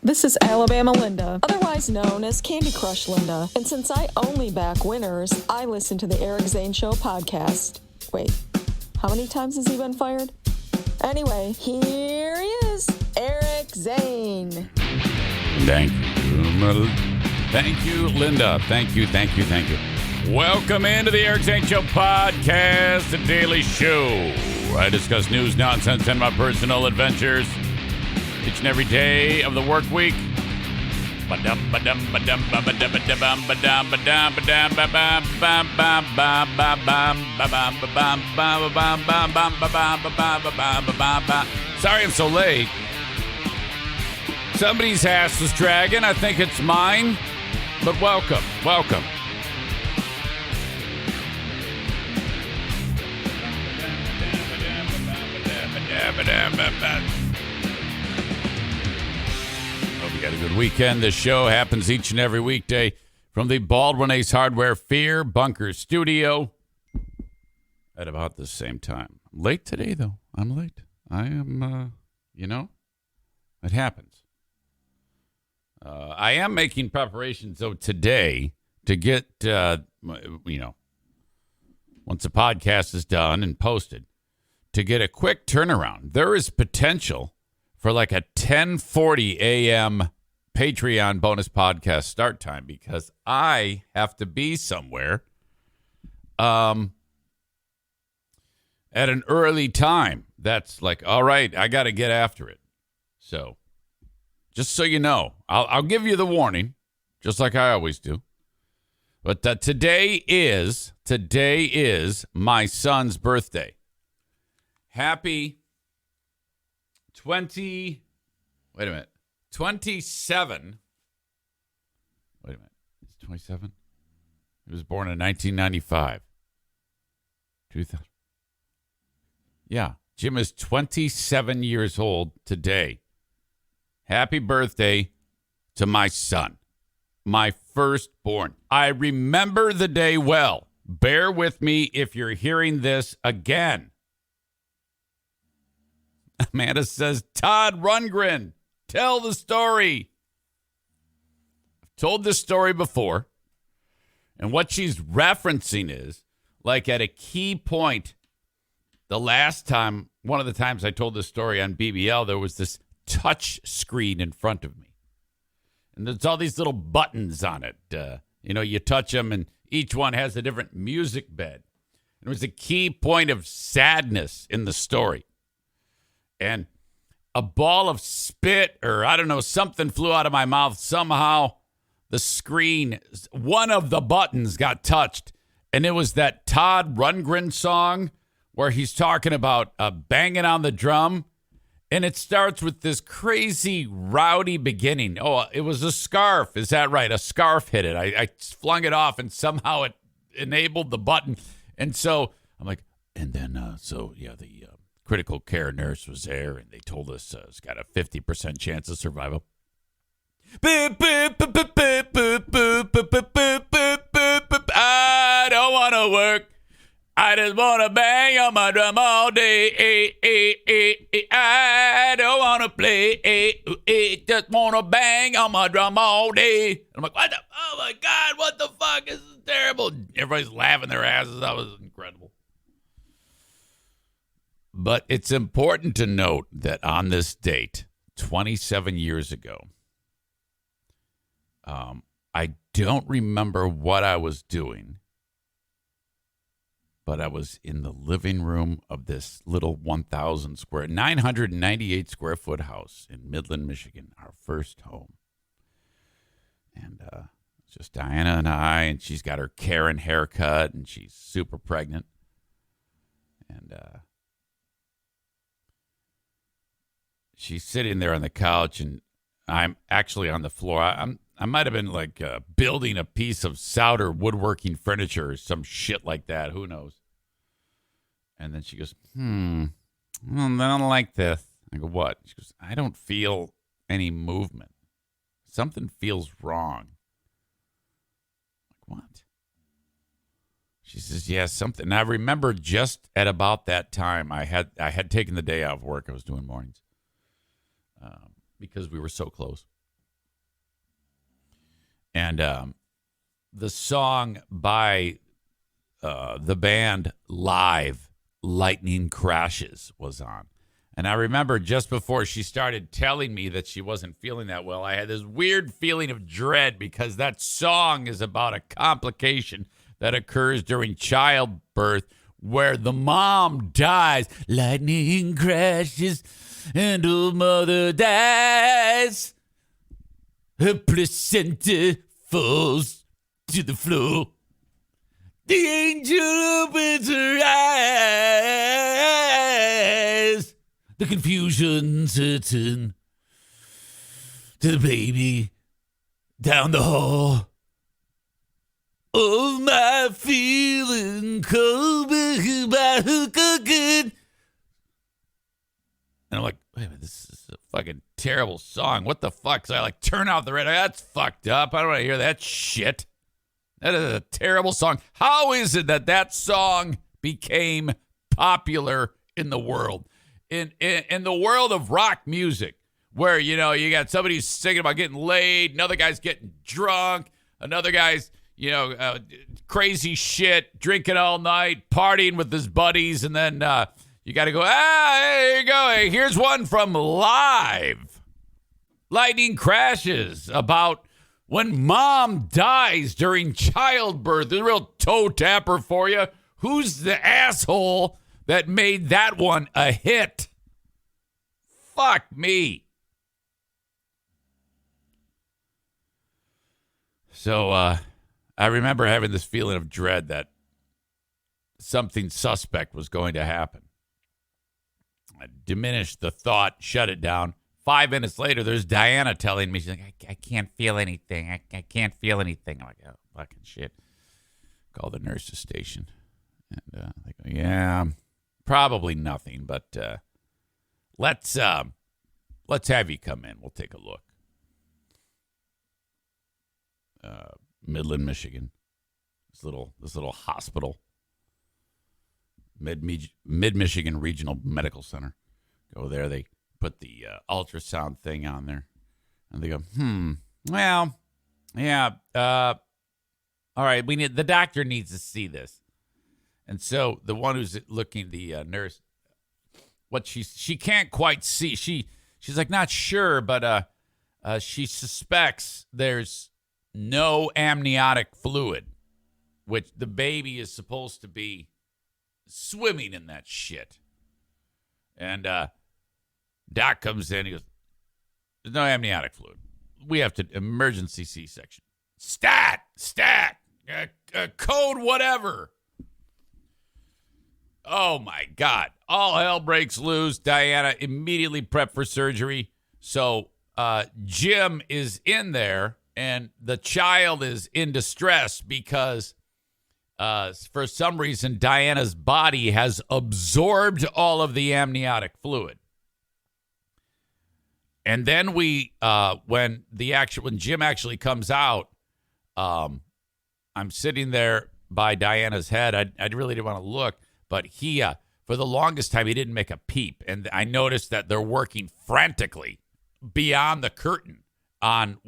This is Alabama Linda, otherwise known as Candy Crush Linda. And since I only back winners, I listen to the Eric Zane Show podcast. Wait, how many times has he been fired? Anyway, here he is, Eric Zane. Thank you, Linda. Thank you. Welcome into the Eric Zane Show podcast, the daily show. I discuss news, nonsense, and my personal adventures each and every day of the work week. Sorry I'm so late. Somebody's ass was dragging. I think it's mine. But welcome. Hope you got a good weekend. This show happens each and every weekday from the Baldwin Ace Hardware Fear Bunker Studio at about the same time. I'm late today, though. I'm late. I am, it happens. I am making preparations, though, today to get, once the podcast is done and posted, to get a quick turnaround. There is potential for like a 10:40 a.m. Patreon bonus podcast start time because I have to be somewhere at an early time. That's like, all right, I got to get after it. So just so you know, I'll give you the warning, just like I always do. But today is my son's birthday. Happy 27. Wait a minute. It's 27? He was born in 1995. 2000. Yeah. Jim is 27 years old today. Happy birthday to my son, my firstborn. I remember the day well. Bear with me if you're hearing this again. Amanda says, Todd Rundgren, tell the story. I've told this story before. And what she's referencing is, like at a key point, one of the times I told this story on BBL, there was this touch screen in front of me. And there's all these little buttons on it. You touch them and each one has a different music bed. And it was a key point of sadness in the story. And a ball of spit or I don't know, something flew out of my mouth. Somehow the screen, one of the buttons got touched. And it was that Todd Rundgren song where he's talking about banging on the drum. And it starts with this crazy, rowdy beginning. Oh, it was a scarf. Is that right? A scarf hit it. I flung it off, and somehow it enabled the button. And so I'm like, and then, the critical care nurse was there, and they told us it's got a 50% chance of survival. I don't want to work. I just want to bang on my drum all day. I don't want to play. Just want to bang on my drum all day. I'm like, oh my God, what the fuck? This is terrible. Everybody's laughing their asses. That was incredible. But it's important to note that on this date, 27 years ago, I don't remember what I was doing. But I was in the living room of this little 998 square foot house in Midland, Michigan, our first home. And it's just Diana and I, and she's got her Karen haircut, and she's super pregnant. And she's sitting there on the couch, and I'm actually on the floor. I might have been like building a piece of solder woodworking furniture or some shit like that. Who knows? And then she goes, I don't like this. I go, what? She goes, I don't feel any movement. Something feels wrong. Like, what? She says, yeah, something. And I remember just at about that time, I had taken the day off work. I was doing mornings because we were so close. And the song by the band Live, Lightning Crashes, was on. And I remember just before she started telling me that she wasn't feeling that well, I had this weird feeling of dread because that song is about a complication that occurs during childbirth where the mom dies. Lightning crashes and her mother dies. Her placenta falls to the floor. The angel opens her eyes. The confusion certain to the baby down the hall. Oh, my feeling cold by hook or good. And I'm like, wait a minute, this is a fucking terrible song. What the fuck? So I turn off the radio. That's fucked up. I don't want to hear that shit. That is a terrible song. How is it that song became popular in the world? In the world of rock music, where, you got somebody who's singing about getting laid, another guy's getting drunk, another guy's, crazy shit, drinking all night, partying with his buddies, and then you got to go, here you go. Hey, here's one from Live. Lightning Crashes, about when mom dies during childbirth. A real toe tapper for you. Who's the asshole that made that one a hit? Fuck me. So I remember having this feeling of dread that something suspect was going to happen. I diminished the thought, shut it down. 5 minutes later, there's Diana telling me, she's like, I can't feel anything. I can't feel anything. I'm like, oh, fucking shit. Call the nurse's station. And they go, yeah, probably nothing, but let's have you come in. We'll take a look. Midland, Michigan. This little hospital. Mid-Michigan Regional Medical Center. Go there, they put the ultrasound thing on there. And they go, well, yeah, all right, the doctor needs to see this. And so the one who's looking, the nurse, what she can't quite see. She's like, not sure, but she suspects there's no amniotic fluid, which the baby is supposed to be swimming in that shit. And Doc comes in, he goes, there's no amniotic fluid. We have to emergency C-section. Stat, code whatever. Oh, my God. All hell breaks loose. Diana immediately prepped for surgery. So Jim is in there, and the child is in distress because for some reason Diana's body has absorbed all of the amniotic fluid. And then when Jim actually comes out, I'm sitting there by Diana's head. I really didn't want to look. But he, for the longest time, he didn't make a peep. And I noticed that they're working frantically beyond the curtain on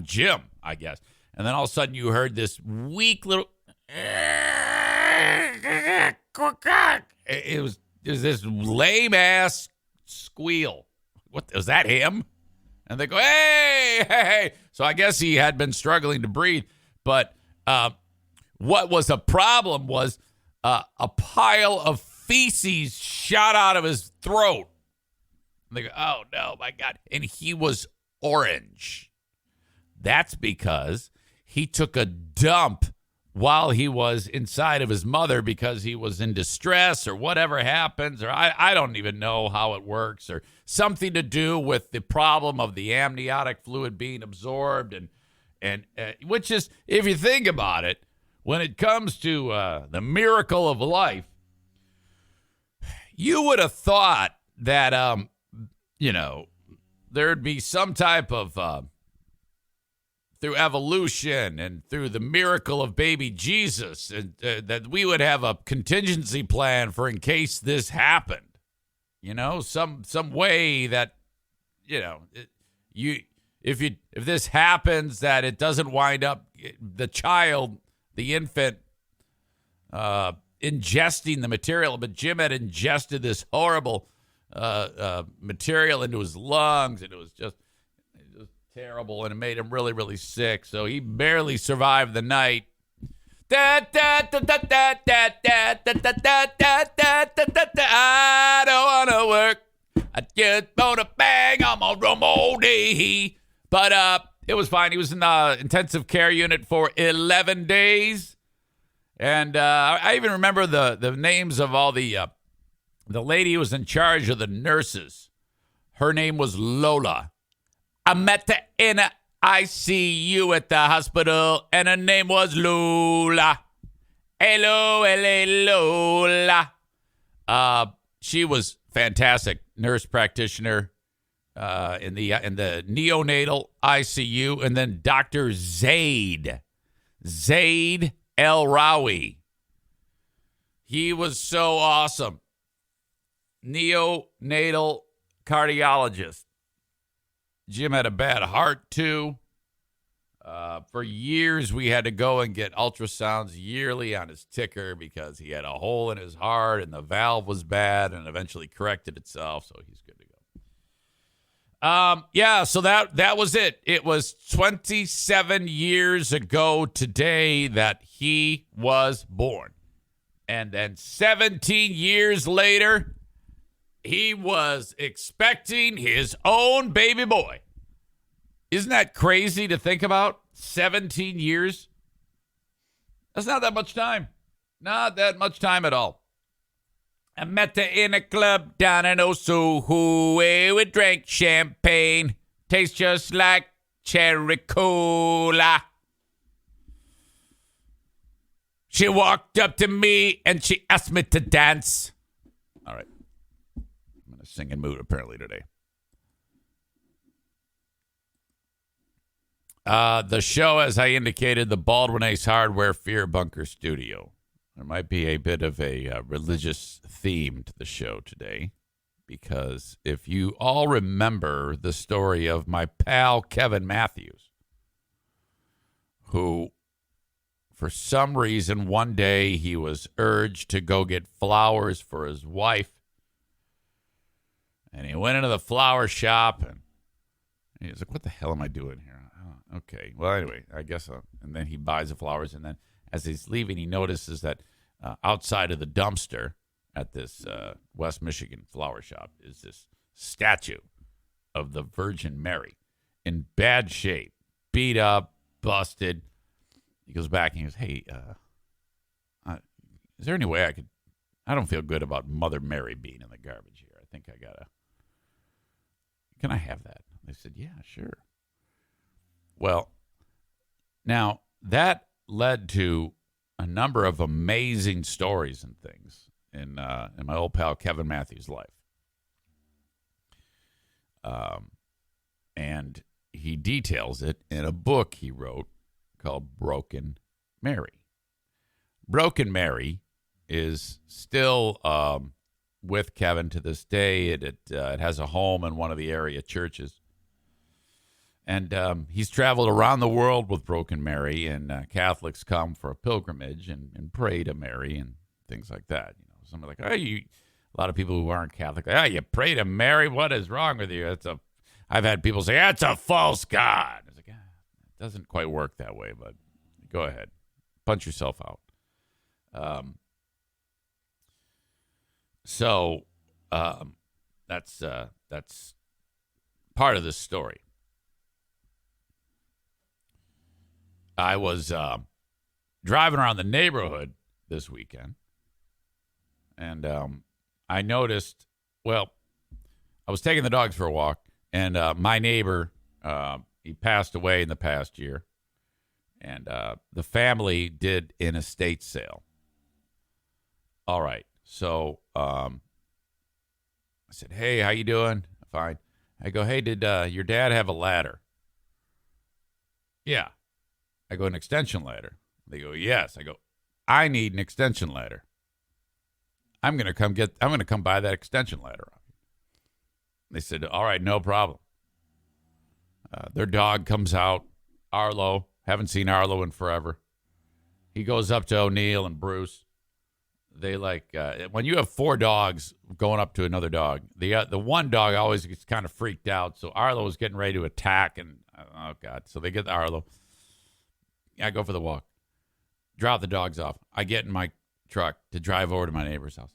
Jim, I guess. And then all of a sudden you heard this weak little... It was this lame-ass squeal. What, was that him? And they go, hey. So I guess he had been struggling to breathe. But what was a problem was... a pile of feces shot out of his throat. And they go, oh, no, my God. And he was orange. That's because he took a dump while he was inside of his mother because he was in distress or whatever happens. Or I don't even know how it works. Or something to do with the problem of the amniotic fluid being absorbed. And which is, if you think about it, when it comes to the miracle of life, you would have thought that, there'd be some type of, through evolution and through the miracle of baby Jesus, and that we would have a contingency plan for in case this happened. Some way that, if this happens, that it doesn't wind up the child, the infant, ingesting the material. But Jim had ingested this horrible material into his lungs, and it was just terrible, and it made him really, really sick. So he barely survived the night. I don't want to work. I just want to bang on my room all day. But it was fine. He was in the intensive care unit for 11 days. And I even remember the names of all the lady who was in charge of the nurses. Her name was Lola. I met her in an ICU at the hospital, and her name was Lola. Hello, Lola. She was fantastic nurse practitioner in the neonatal ICU, and then Dr. Zaid El Rawi. He was so awesome. Neonatal cardiologist. Jim had a bad heart, too. For years, we had to go and get ultrasounds yearly on his ticker because he had a hole in his heart and the valve was bad and eventually corrected itself, so he's good to go. So that was it. It was 27 years ago today that he was born. And then 17 years later, he was expecting his own baby boy. Isn't that crazy to think about? 17 years? That's not that much time. Not that much time at all. I met her in a club down in Osu where we drank champagne. Tastes just like cherry cola. She walked up to me and she asked me to dance. All right. I'm in a singing mood apparently today. The show, as I indicated, the Baldwin Ace Hardware Fear Bunker Studio. There might be a bit of a religious theme to the show today, because if you all remember the story of my pal Kevin Matthews, who, for some reason, one day he was urged to go get flowers for his wife, and he went into the flower shop, and he was like, what the hell am I doing here? Okay. Well, anyway, I guess. And then he buys the flowers. And then as he's leaving, he notices that outside of the dumpster at this West Michigan flower shop is this statue of the Virgin Mary in bad shape, beat up, busted. He goes back and he goes, hey, is there any way I don't feel good about Mother Mary being in the garbage here. I think can I have that? They said, yeah, sure. Well, now that led to a number of amazing stories and things in my old pal Kevin Matthews' life. And he details it in a book he wrote called Broken Mary. Broken Mary is still with Kevin to this day. It has a home in one of the area churches. And he's traveled around the world with Broken Mary, and Catholics come for a pilgrimage and pray to Mary and things like that. You know, somebody like, a lot of people who aren't Catholic, you pray to Mary? What is wrong with you? I've had people say, that's a false god. It's like, it doesn't quite work that way, but go ahead. Punch yourself out. So that's part of this story. I was driving around the neighborhood this weekend, and I noticed, I was taking the dogs for a walk, and my neighbor, he passed away in the past year, and the family did an estate sale. All right, so I said, hey, how you doing? Fine. I go, hey, did your dad have a ladder? Yeah. I go, an extension ladder? They go, yes. I go, I need an extension ladder. I'm going to come buy that extension ladder. They said, all right, no problem. Their dog comes out, Arlo. Haven't seen Arlo in forever. He goes up to O'Neill and Bruce. They when you have 4 dogs going up to another dog, the one dog always gets kind of freaked out. So Arlo is getting ready to attack, and oh God! So they get the Arlo. I go for the walk, drop the dogs off. I get in my truck to drive over to my neighbor's house.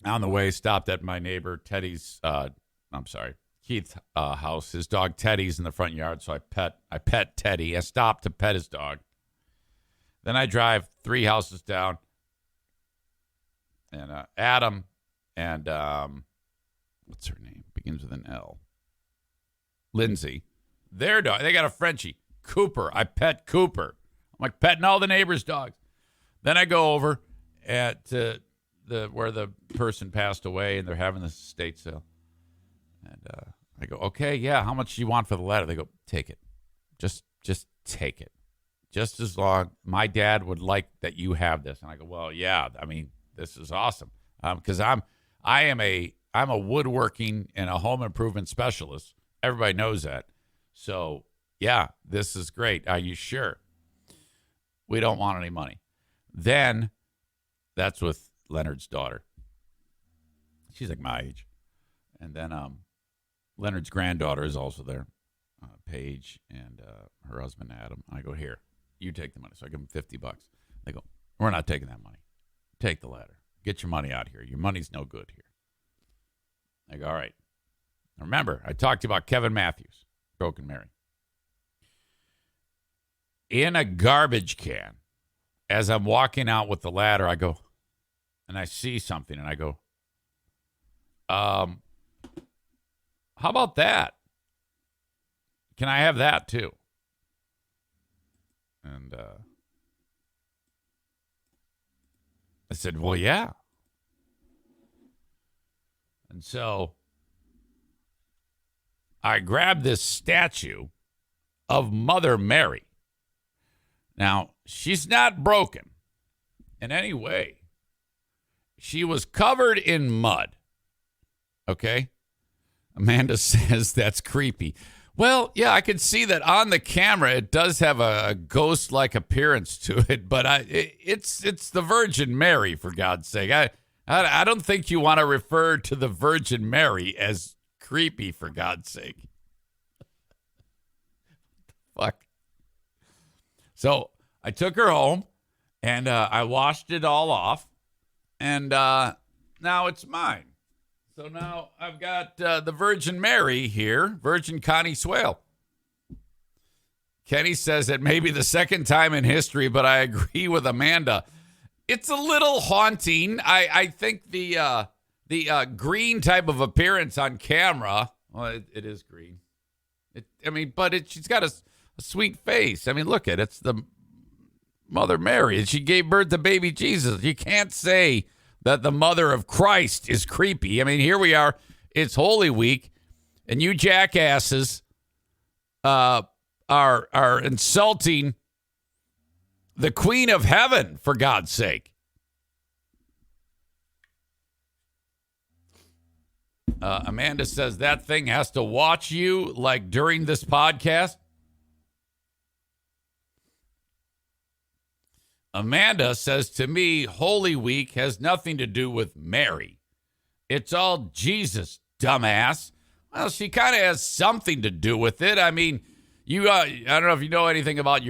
On the way, stopped at my neighbor Keith's house. His dog Teddy's in the front yard, so I pet Teddy. I stopped to pet his dog. Then I drive 3 houses down. And Adam and what's her name? Begins with an L. Lindsay. Their dog. They got a Frenchie. Cooper. I pet Cooper. I'm like petting all the neighbors' dogs. Then I go over at where the person passed away, and they're having this estate sale. And I go, okay, yeah. How much do you want for the ladder? They go, take it. Just take it. Just as long. My dad would like that you have this. And I go, well, yeah. I mean, this is awesome because I'm a woodworking and a home improvement specialist. Everybody knows that. So yeah, this is great. Are you sure? We don't want any money. Then that's with Leonard's daughter. She's like my age. And then Leonard's granddaughter is also there, Paige, and her husband Adam. I go, here, you take the money. So I give them $50. They go, we're not taking that money. Take the ladder. Get your money out here. Your money's no good here. I go, all right. Remember, I talked to you about Kevin Matthews, Broken Mary. In a garbage can, as I'm walking out with the ladder, I go, and I see something, and I go, how about that? Can I have that too? And I said, well, yeah. And so I grabbed this statue of Mother Mary. Now, she's not broken in any way. She was covered in mud. Okay? Amanda says that's creepy. Well, yeah, I can see that on the camera. It does have a ghost-like appearance to it, but it's the Virgin Mary, for God's sake. I don't think you want to refer to the Virgin Mary as creepy, for God's sake. Fuck. So I took her home, and I washed it all off, and now it's mine. So now I've got the Virgin Mary here, Virgin Connie Swale. Kenny says it may be the second time in history, but I agree with Amanda. It's a little haunting. I think the green type of appearance on camera, well, it is green. She's got a sweet face. I mean, look at it. It's the Mother Mary. She gave birth to baby Jesus. You can't say that the mother of Christ is creepy. I mean, here we are. It's Holy Week, and you jackasses are insulting the Queen of Heaven, for God's sake. Amanda says that thing has to watch you like during this podcast. Amanda says to me, Holy Week has nothing to do with Mary. It's all Jesus, dumbass. Well, she kind of has something to do with it. I mean, I don't know if you know anything about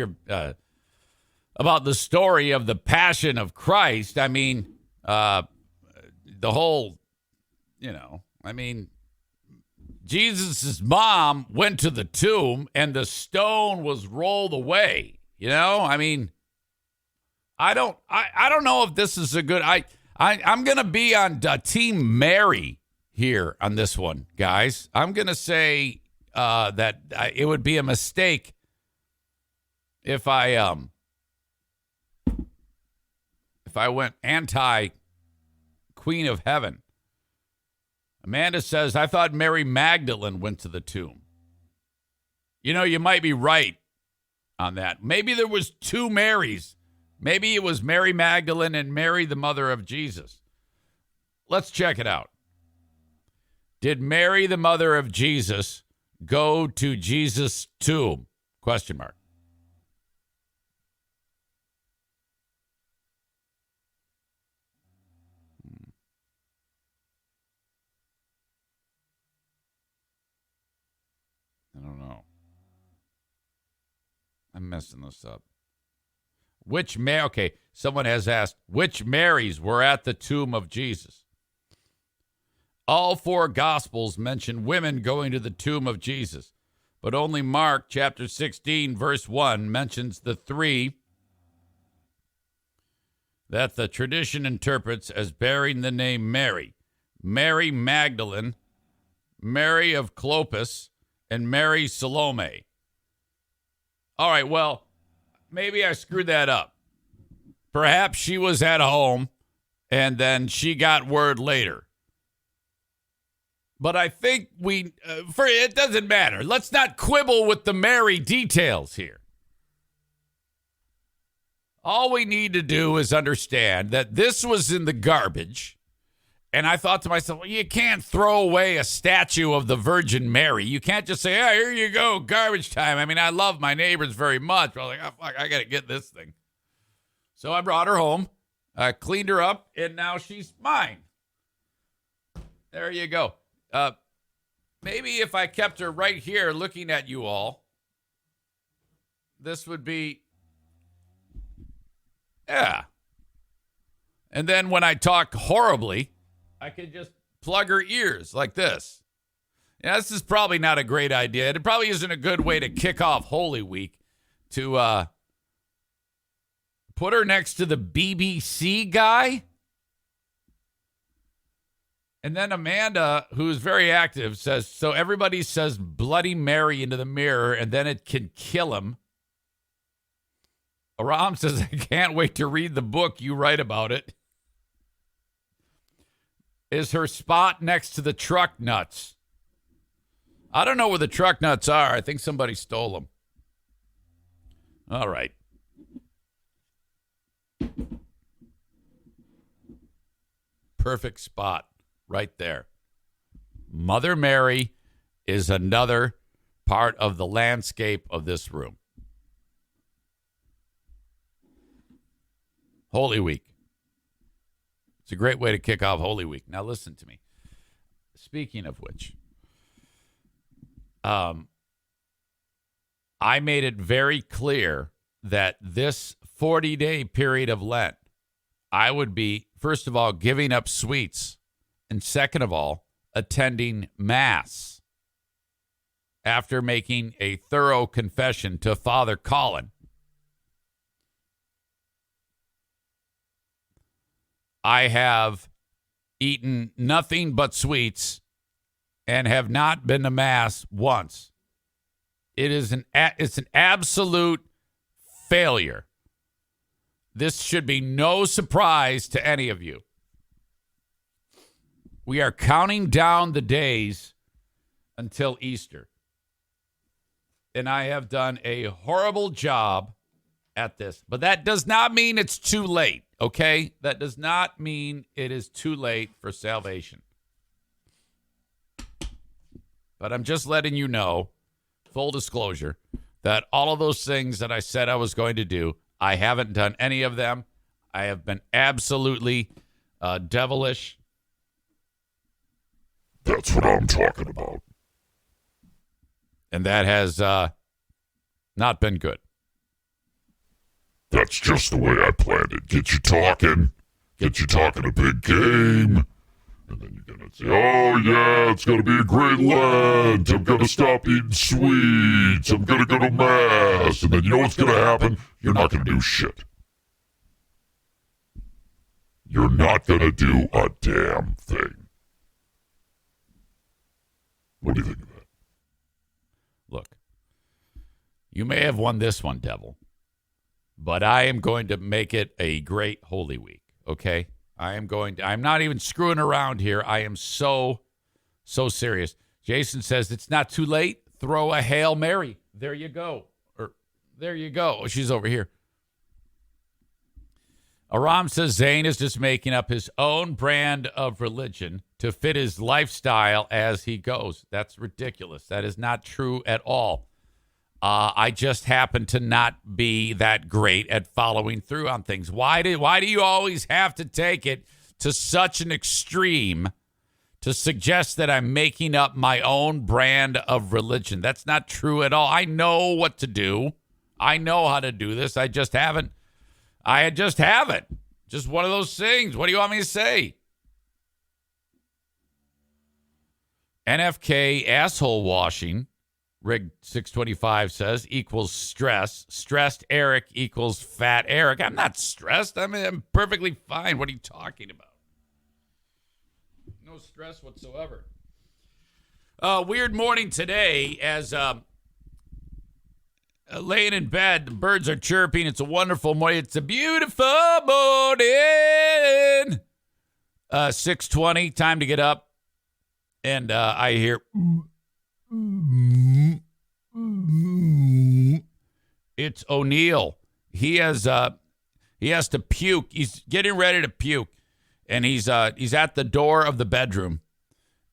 about the story of the Passion of Christ. I mean, the whole, Jesus' mom went to the tomb and the stone was rolled away. I don't know if this is a good. I'm gonna be on Team Mary here on this one, guys. I'm gonna say that it would be a mistake if I went anti Queen of Heaven. Amanda says, I thought Mary Magdalene went to the tomb. You might be right on that. Maybe there was 2 Marys. Maybe it was Mary Magdalene and Mary, the mother of Jesus. Let's check it out. Did Mary, the mother of Jesus, go to Jesus' tomb? Question mark. I don't know. I'm messing this up. Okay, someone has asked, which Marys were at the tomb of Jesus? All four Gospels mention women going to the tomb of Jesus, but only Mark chapter 16, verse 1 mentions the three that the tradition interprets as bearing the name Mary. Mary Magdalene, Mary of Clopas, and Mary Salome. All right, well, maybe I screwed that up. Perhaps she was at home and then she got word later. But I think it doesn't matter. Let's not quibble with the Mary details here. All we need to do is understand that this was in the garbage. And I thought to myself, well, you can't throw away a statue of the Virgin Mary. You can't just say, oh, here you go, garbage time. I mean, I love my neighbors very much. I was like, oh, fuck, I got to get this thing. So I brought her home. I cleaned her up, and now she's mine. There you go. Maybe if I kept her right here looking at you all, this would be, yeah. And then when I talk horribly, I could just plug her ears like this. Yeah, this is probably not a great idea. It probably isn't a good way to kick off Holy Week to put her next to the BBC guy. And then Amanda, who's very active, says, so everybody says Bloody Mary into the mirror and then it can kill him. Aram says, I can't wait to read the book you write about it. Is her spot next to the truck nuts? I don't know where the truck nuts are. I think somebody stole them. All right. Perfect spot right there. Mother Mary is another part of the landscape of this room. Holy Week. It's a great way to kick off Holy Week. Now listen to me. Speaking of which, I made it very clear that this 40-day period of Lent, I would be, first of all, giving up sweets, and second of all, attending Mass after making a thorough confession to Father Colin. I have eaten nothing but sweets and have not been to Mass once. It's an absolute failure. This should be no surprise to any of you. We are counting down the days until Easter. And I have done a horrible job at this. But that does not mean it's too late, okay? That does not mean it is too late for salvation. But I'm just letting you know, full disclosure, that all of those things that I said I was going to do, I haven't done any of them. I have been absolutely devilish. That's what I'm talking about. And that has not been good. That's just the way I planned it. Get you talking a big game. And then you're going to say, oh, yeah, it's going to be a great Lent. I'm going to stop eating sweets. I'm going to go to Mass. And then you know what's going to happen? You're not going to do shit. You're not going to do a damn thing. What do you think of that? Look, you may have won this one, Devil, but I am going to make it a great Holy Week, okay? I'm not even screwing around here. I am so serious. Jason says, it's not too late. Throw a Hail Mary. There you go. Or there you go. Oh, she's over here. Aram says Zane is just making up his own brand of religion to fit his lifestyle as he goes. That's ridiculous. That is not true at all. I just happen to not be that great at following through on things. Why do you always have to take it to such an extreme to suggest that I'm making up my own brand of religion? That's not true at all. I know what to do. I know how to do this. I just haven't. Just one of those things. What do you want me to say? NFK asshole washing, Rig 625 says, equals stress. Stressed Eric equals fat Eric. I'm not stressed. I'm perfectly fine. What are you talking about? No stress whatsoever. Weird morning today as laying in bed, the birds are chirping. It's a wonderful morning. It's a beautiful morning. 6:20, time to get up. And I hear, it's O'Neill. He has to puke. He's getting ready to puke. And he's at the door of the bedroom.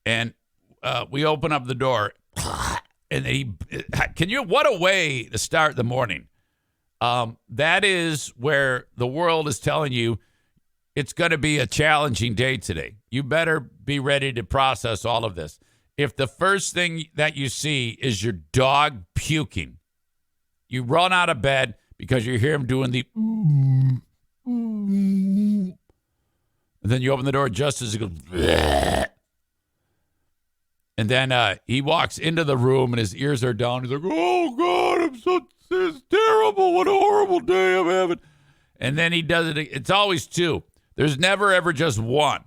And we open up the door. And what a way to start the morning. That is where the world is telling you it's going to be a challenging day today. You better be ready to process all of this. If the first thing that you see is your dog puking, you run out of bed because you hear him doing the and then you open the door just as he goes bleh. And then he walks into the room and his ears are down. He's like, oh, God, it's terrible. What a horrible day I'm having. And then he does it. It's always two. There's never, ever just one.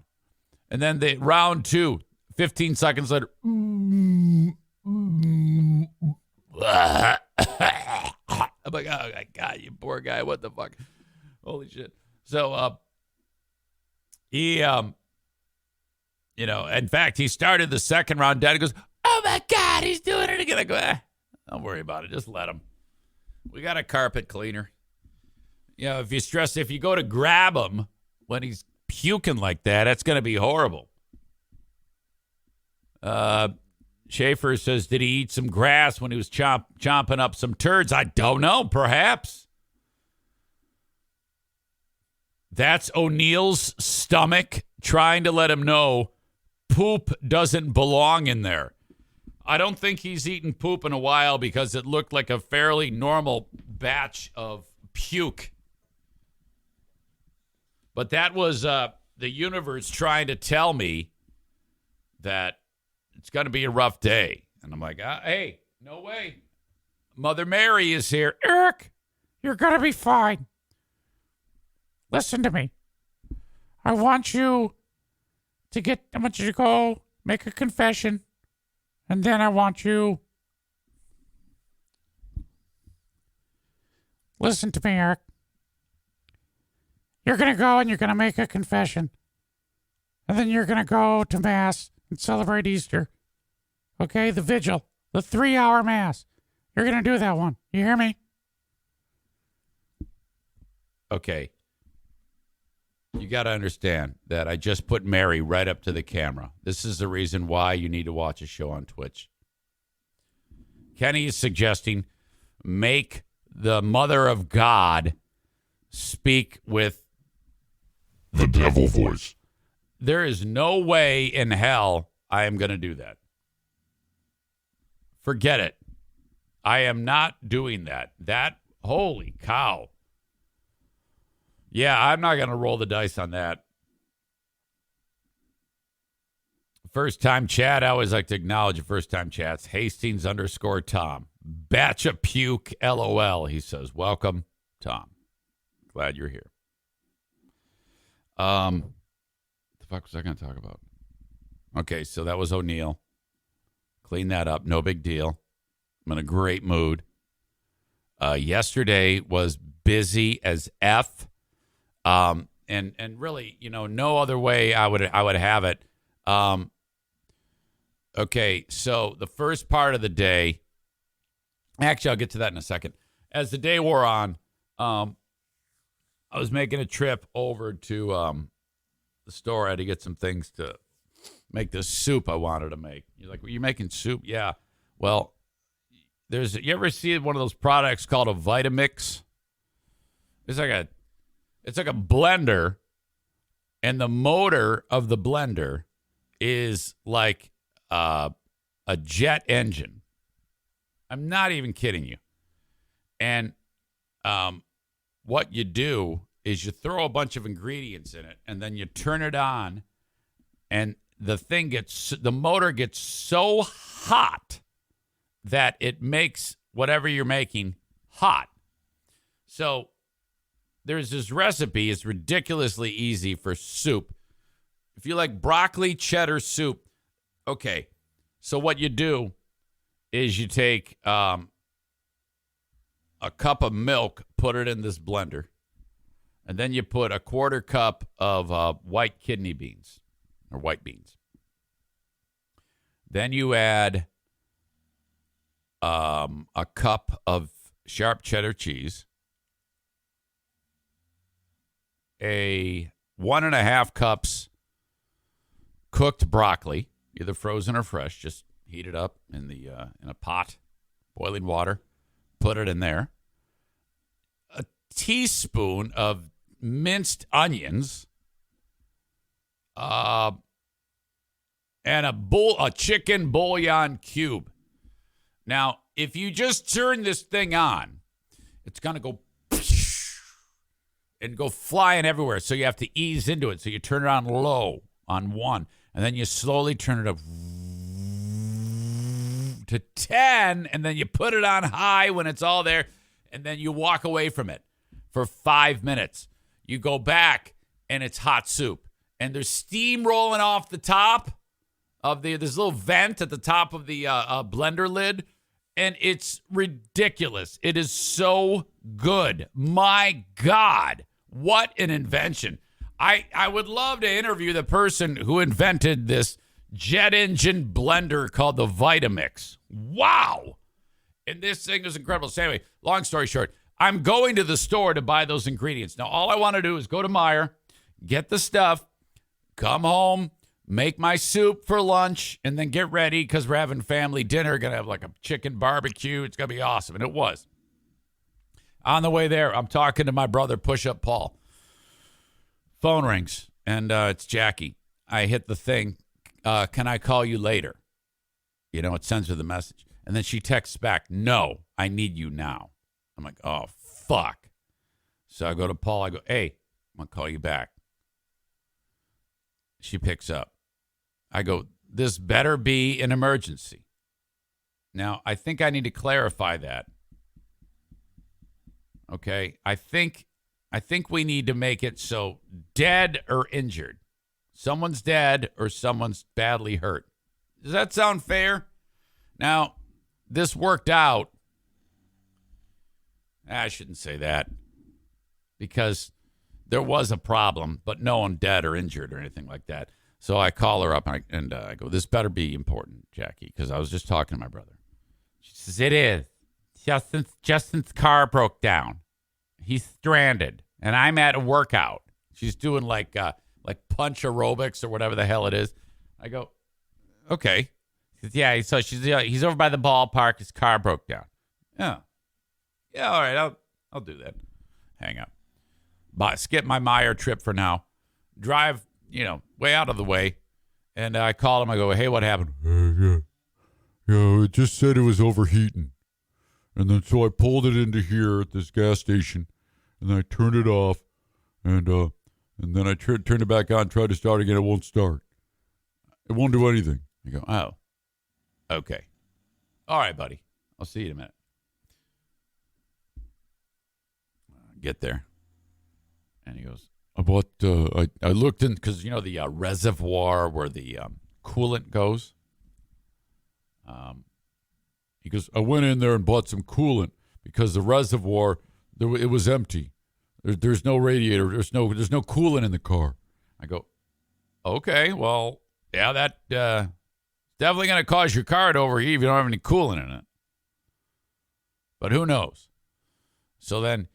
And then round two, 15 seconds later. I'm like, oh, my God, you poor guy. What the fuck? Holy shit. So he, in fact, he started the second round down. He goes, oh, my God, he's doing it again. I go, don't worry about it. Just let him. We got a carpet cleaner. If you go to grab him when he's puking like that, that's going to be horrible. Schaefer says, did he eat some grass when he was chomping up some turds? I don't know. Perhaps. That's O'Neill's stomach trying to let him know poop doesn't belong in there. I don't think he's eaten poop in a while because it looked like a fairly normal batch of puke. But that was the universe trying to tell me that it's going to be a rough day. And I'm like, hey, no way. Mother Mary is here. Eric, you're going to be fine. Listen to me. I want you to go make a confession. And then I want you. Listen to me, Eric. You're going to go and you're going to make a confession. And then you're going to go to Mass and celebrate Easter. Okay? The vigil. The 3-hour Mass. You're going to do that one. You hear me? Okay. You got to understand that I just put Mary right up to the camera. This is the reason why you need to watch a show on Twitch. Kenny is suggesting make the Mother of God speak with the devil voice. There is no way in hell I am going to do that. Forget it. I am not doing that. Holy cow. Yeah, I'm not going to roll the dice on that. First time chat. I always like to acknowledge first time chats. Hastings_Tom. Batch of puke. LOL. He says, welcome, Tom. Glad you're here. What the fuck was I going to talk about? Okay, so that was O'Neill. Clean that up. No big deal. I'm in a great mood. Yesterday was busy as F. And really, no other way I would have it. Okay, so the first part of the day, actually, I'll get to that in a second. As the day wore on, I was making a trip over to the store. I had to get some things to make this soup I wanted to make. You're like, well, you're making soup? Yeah. Well, you ever see one of those products called a Vitamix? It's like a blender, and the motor of the blender is like a jet engine. I'm not even kidding you. And what you do is you throw a bunch of ingredients in it, and then you turn it on, and the motor gets so hot that it makes whatever you're making hot. So there's this recipe. It's ridiculously easy for soup. If you like broccoli cheddar soup, okay. So what you do is you take a cup of milk, put it in this blender, and then you put a quarter cup of white kidney beans or white beans. Then you add a cup of sharp cheddar cheese, a 1.5 cups cooked broccoli, either frozen or fresh. Just heat it up in a pot, boiling water. Put it in there. A teaspoon of minced onions, and a chicken bouillon cube. Now, if you just turn this thing on, it's gonna go and go flying everywhere. So you have to ease into it. So you turn it on low on 1, and then you slowly turn it up to 10, and then you put it on high when it's all there, and then you walk away from it for 5 minutes. You go back, and it's hot soup. And there's steam rolling off the top of this little vent at the top of the blender lid, and it's ridiculous. It is so good. My God, what an invention. I would love to interview the person who invented this jet engine blender called the Vitamix. Wow. And this thing is incredible. So anyway, long story short, I'm going to the store to buy those ingredients. Now, all I want to do is go to Meijer, get the stuff, come home, make my soup for lunch, and then get ready because we're having family dinner. Going to have like a chicken barbecue. It's going to be awesome. And it was. On the way there, I'm talking to my brother, Push-Up Paul. Phone rings, and it's Jackie. I hit the thing. Can I call you later? You know, it sends her the message. And then she texts back, no, I need you now. I'm like, oh, fuck. So I go to Paul. I go, hey, I'm going to call you back. She picks up. I go, this better be an emergency. Now, I think I need to clarify that. Okay? I think we need to make it so dead or injured. Someone's dead or someone's badly hurt. Does that sound fair? Now, this worked out. I shouldn't say that because there was a problem, but no one dead or injured or anything like that. So I call her up and I go, this better be important, Jackie, because I was just talking to my brother. She says, it is. Justin's car broke down. He's stranded, and I'm at a workout. She's doing like punch aerobics or whatever the hell it is. I go, okay. She says, yeah, so he's over by the ballpark. His car broke down. Yeah, all right, I'll do that. Hang up. Skip my Meijer trip for now. Drive, way out of the way. And I call him. I go, hey, what happened? Yeah, it just said it was overheating. And then so I pulled it into here at this gas station, and then I turned it off, and then I turned it back on, tried to start again. It won't start. It won't do anything. I go, oh, okay. All right, buddy. I'll see you in a minute. Get there. And he goes, I looked in, because, the reservoir where the coolant goes. He goes, I went in there and bought some coolant because the reservoir, it was empty. There's no radiator. There's no coolant in the car. I go, okay, well, yeah, that definitely going to cause your car to overheat if you don't have any coolant in it. But who knows? So then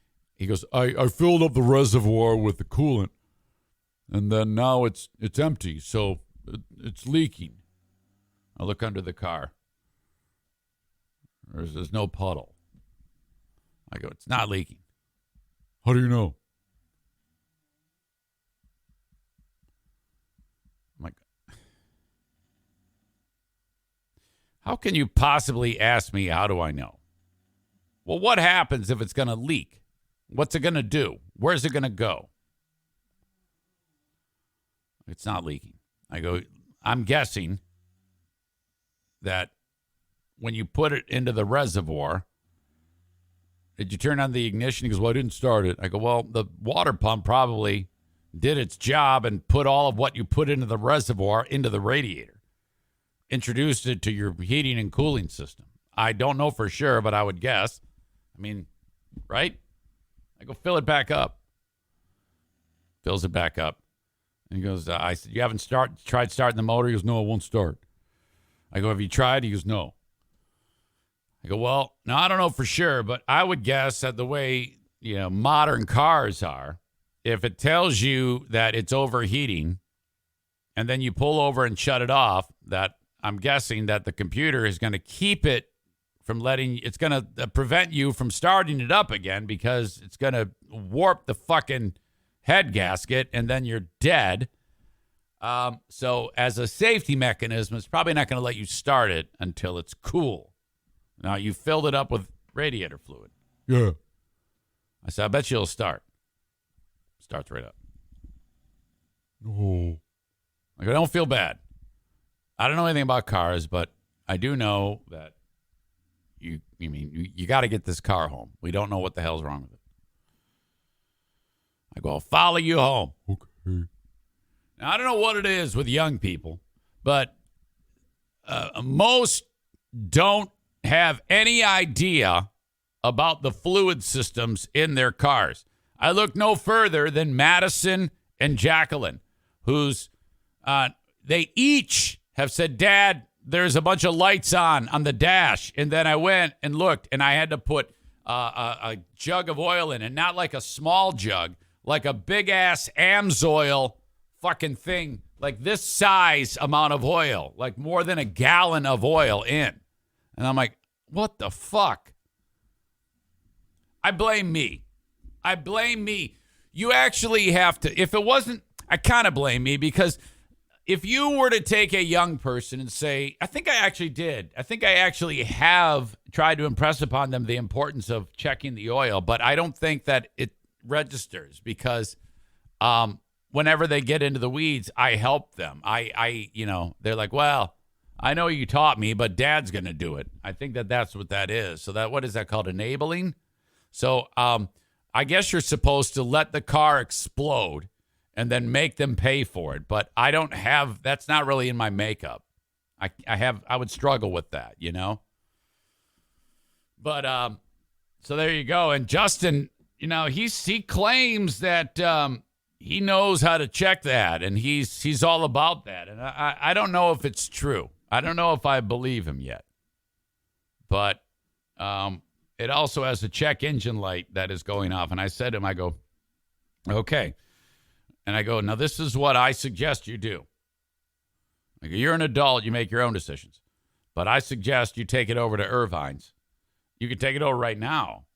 he goes, I filled up the reservoir with the coolant, and then now it's empty, so it's leaking. I look under the car. There's no puddle. I go, it's not leaking. How do you know? I'm like, how can you possibly ask me, how do I know? Well, what happens if it's going to leak? What's it going to do? Where's it going to go? It's not leaking. I go, I'm guessing that when you put it into the reservoir, did you turn on the ignition? He goes, well, I didn't start it. I go, well, the water pump probably did its job and put all of what you put into the reservoir into the radiator. Introduced it to your heating and cooling system. I don't know for sure, but I would guess. I mean, right? I go, fill it back up. Fills it back up. And he goes, I said, you haven't tried starting the motor? He goes, no, it won't start. I go, have you tried? He goes, no. I go, well, now I don't know for sure, but I would guess that the way, modern cars are, if it tells you that it's overheating and then you pull over and shut it off, that I'm guessing that the computer is going to keep it from it's going to prevent you from starting it up again because it's going to warp the fucking head gasket and then you're dead. So as a safety mechanism, it's probably not going to let you start it until it's cool. Now, you filled it up with radiator fluid. Yeah. I said, I bet you it'll start. Starts right up. Oh. I go, don't feel bad. I don't know anything about cars, but I do know that you got to get this car home. We don't know what the hell's wrong with it. I go, I'll follow you home. Okay. Now, I don't know what it is with young people, but most don't have any idea about the fluid systems in their cars. I look no further than Madison and Jacqueline, who's they each have said, Dad, there's a bunch of lights on the dash. And then I went and looked, and I had to put a jug of oil in, and not like a small jug, like a big-ass Amsoil fucking thing, like this size amount of oil, like more than a gallon of oil in. And I'm like, what the fuck? I blame me. You actually have to, if it wasn't, I kind of blame me because if you were to take a young person and say, I think I actually have tried to impress upon them the importance of checking the oil, but I don't think that it registers because whenever they get into the weeds, I help them. They're like, well, I know you taught me, but Dad's going to do it. I think that's what that is. So what is that called? Enabling? So I guess you're supposed to let the car explode and then make them pay for it. But I don't have, that's not really in my makeup. I would struggle with that, But so there you go. And Justin, he claims that he knows how to check that, and he's all about that. And I don't know if it's true. I don't know if I believe him yet. But it also has a check engine light that is going off. And I said to him, I go, okay. And I go, now this is what I suggest you do. I go, you're an adult. You make your own decisions. But I suggest you take it over to Irvine's. You can take it over right now.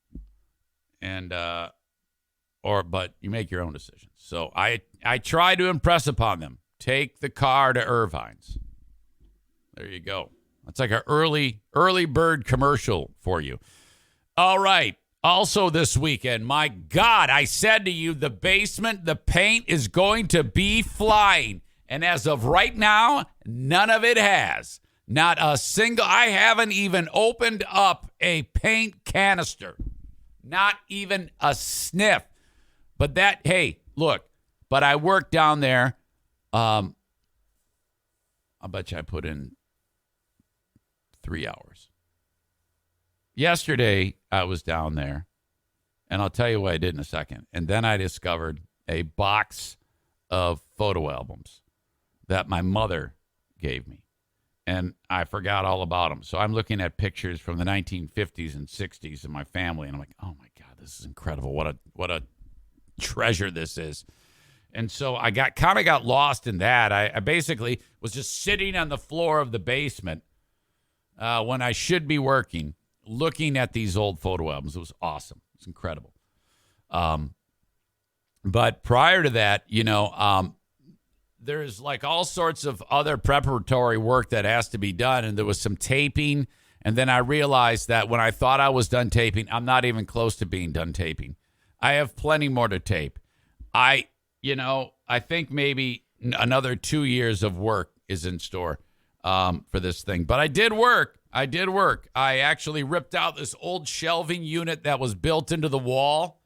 And, but you make your own decisions. So I try to impress upon them. Take the car to Irvine's. There you go. That's like an early bird commercial for you. All right. Also this weekend, my God, I said to you, the basement, the paint is going to be flying. And as of right now, none of it has. Not a single, I haven't even opened up a paint canister. Not even a sniff. But but I worked down there. I'll bet you I put in 3 hours. Yesterday, I was down there, and I'll tell you what I did in a second. And then I discovered a box of photo albums that my mother gave me, and I forgot all about them. So I'm looking at pictures from the 1950s and 60s of my family, and I'm like, oh, my God, this is incredible. What a treasure this is. And so I got lost in that. I basically was just sitting on the floor of the basement when I should be working, looking at these old photo albums. It was awesome. It was incredible. But prior to that, there's like all sorts of other preparatory work that has to be done. And there was some taping. And then I realized that when I thought I was done taping, I'm not even close to being done taping. I have plenty more to tape. I think maybe another 2 years of work is in store for this thing. But I did work. I actually ripped out this old shelving unit that was built into the wall.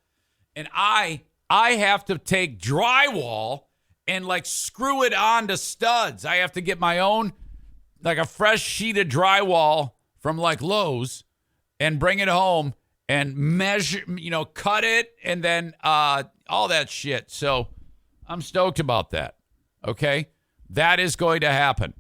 And I have to take drywall and like screw it onto studs. I have to get my own, like a fresh sheet of drywall from like Lowe's and bring it home and measure, cut it and then all that shit. So I'm stoked about that. Okay. That is going to happen.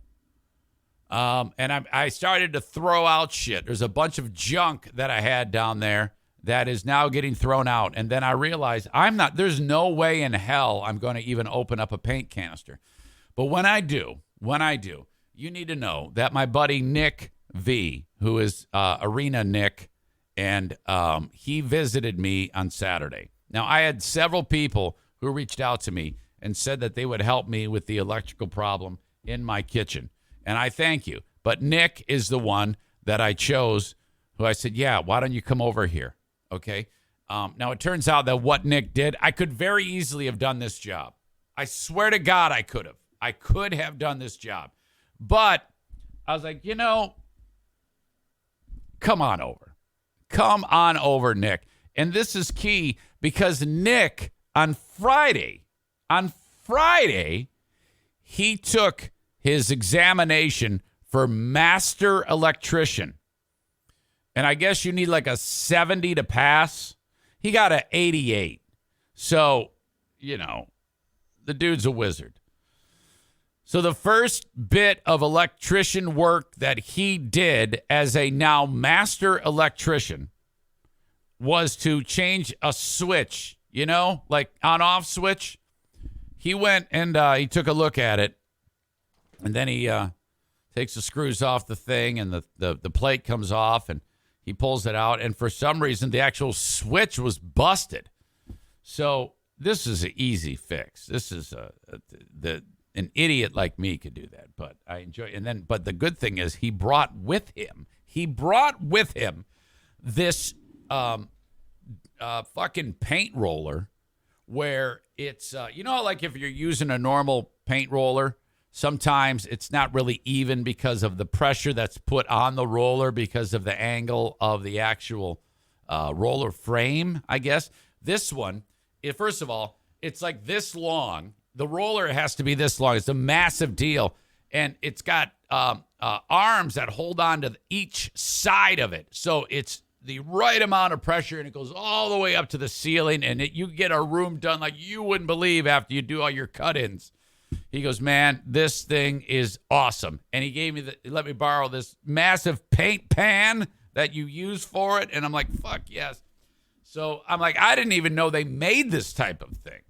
And I started to throw out shit. There's a bunch of junk that I had down there that is now getting thrown out. And then I realized there's no way in hell I'm going to even open up a paint canister. But when I do, you need to know that my buddy Nick V, who is Arena Nick, and he visited me on Saturday. Now, I had several people who reached out to me and said that they would help me with the electrical problem in my kitchen. And I thank you. But Nick is the one that I chose, who I said, yeah, why don't you come over here? Okay. Now, it turns out that what Nick did, I could very easily have done this job. I swear to God, I could have. I could have done this job. But I was like, come on over. Come on over, Nick. And this is key because Nick, on Friday, he took his examination for master electrician. And I guess you need like a 70 to pass. He got an 88. So, the dude's a wizard. So the first bit of electrician work that he did as a now master electrician was to change a switch, like on-off switch. He went and he took a look at it. And then he takes the screws off the thing and the plate comes off and he pulls it out. And for some reason, the actual switch was busted. So this is an easy fix. This is an idiot like me could do that. But I enjoy it. But the good thing is he brought with him this fucking paint roller where it's, like if you're using a normal paint roller, sometimes it's not really even because of the pressure that's put on the roller because of the angle of the actual roller frame, I guess. This one, first of all, it's like this long. The roller has to be this long. It's a massive deal. And it's got arms that hold on to each side of it. So it's the right amount of pressure, and it goes all the way up to the ceiling, and you get a room done like you wouldn't believe after you do all your cut-ins. He goes, man, this thing is awesome. And he let me borrow this massive paint pan that you use for it. And I'm like, fuck yes. So I'm like, I didn't even know they made this type of thing.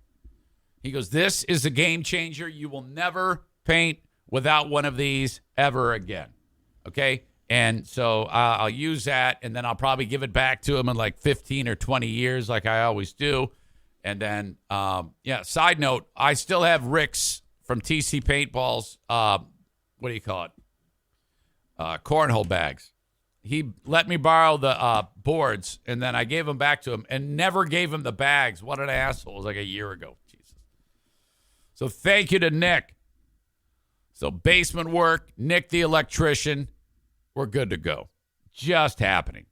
He goes, this is a game changer. You will never paint without one of these ever again. Okay. And so I'll use that, and then I'll probably give it back to him in like 15 or 20 years like I always do. And then, side note, I still have Rick's from TC Paintball's, what do you call it? Cornhole bags. He let me borrow the boards, and then I gave them back to him and never gave him the bags. What an asshole. It was like a year ago. Jesus. So thank you to Nick. So basement work, Nick the electrician, we're good to go. Just happening.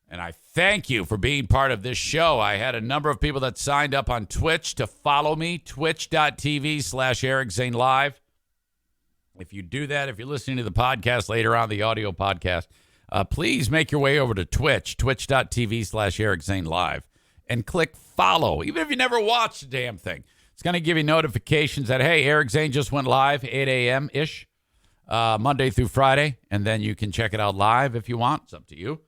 And I thank you for being part of this show. I had a number of people that signed up on Twitch to follow me, twitch.tv/Eric Zane Live. If you do that, if you're listening to the podcast later on, the audio podcast, please make your way over to Twitch, twitch.tv/Eric Zane Live, and click follow. Even if you never watched the damn thing, it's going to give you notifications that, hey, Eric Zane just went live, 8 a.m.-ish, Monday through Friday, and then you can check it out live if you want. It's up to you.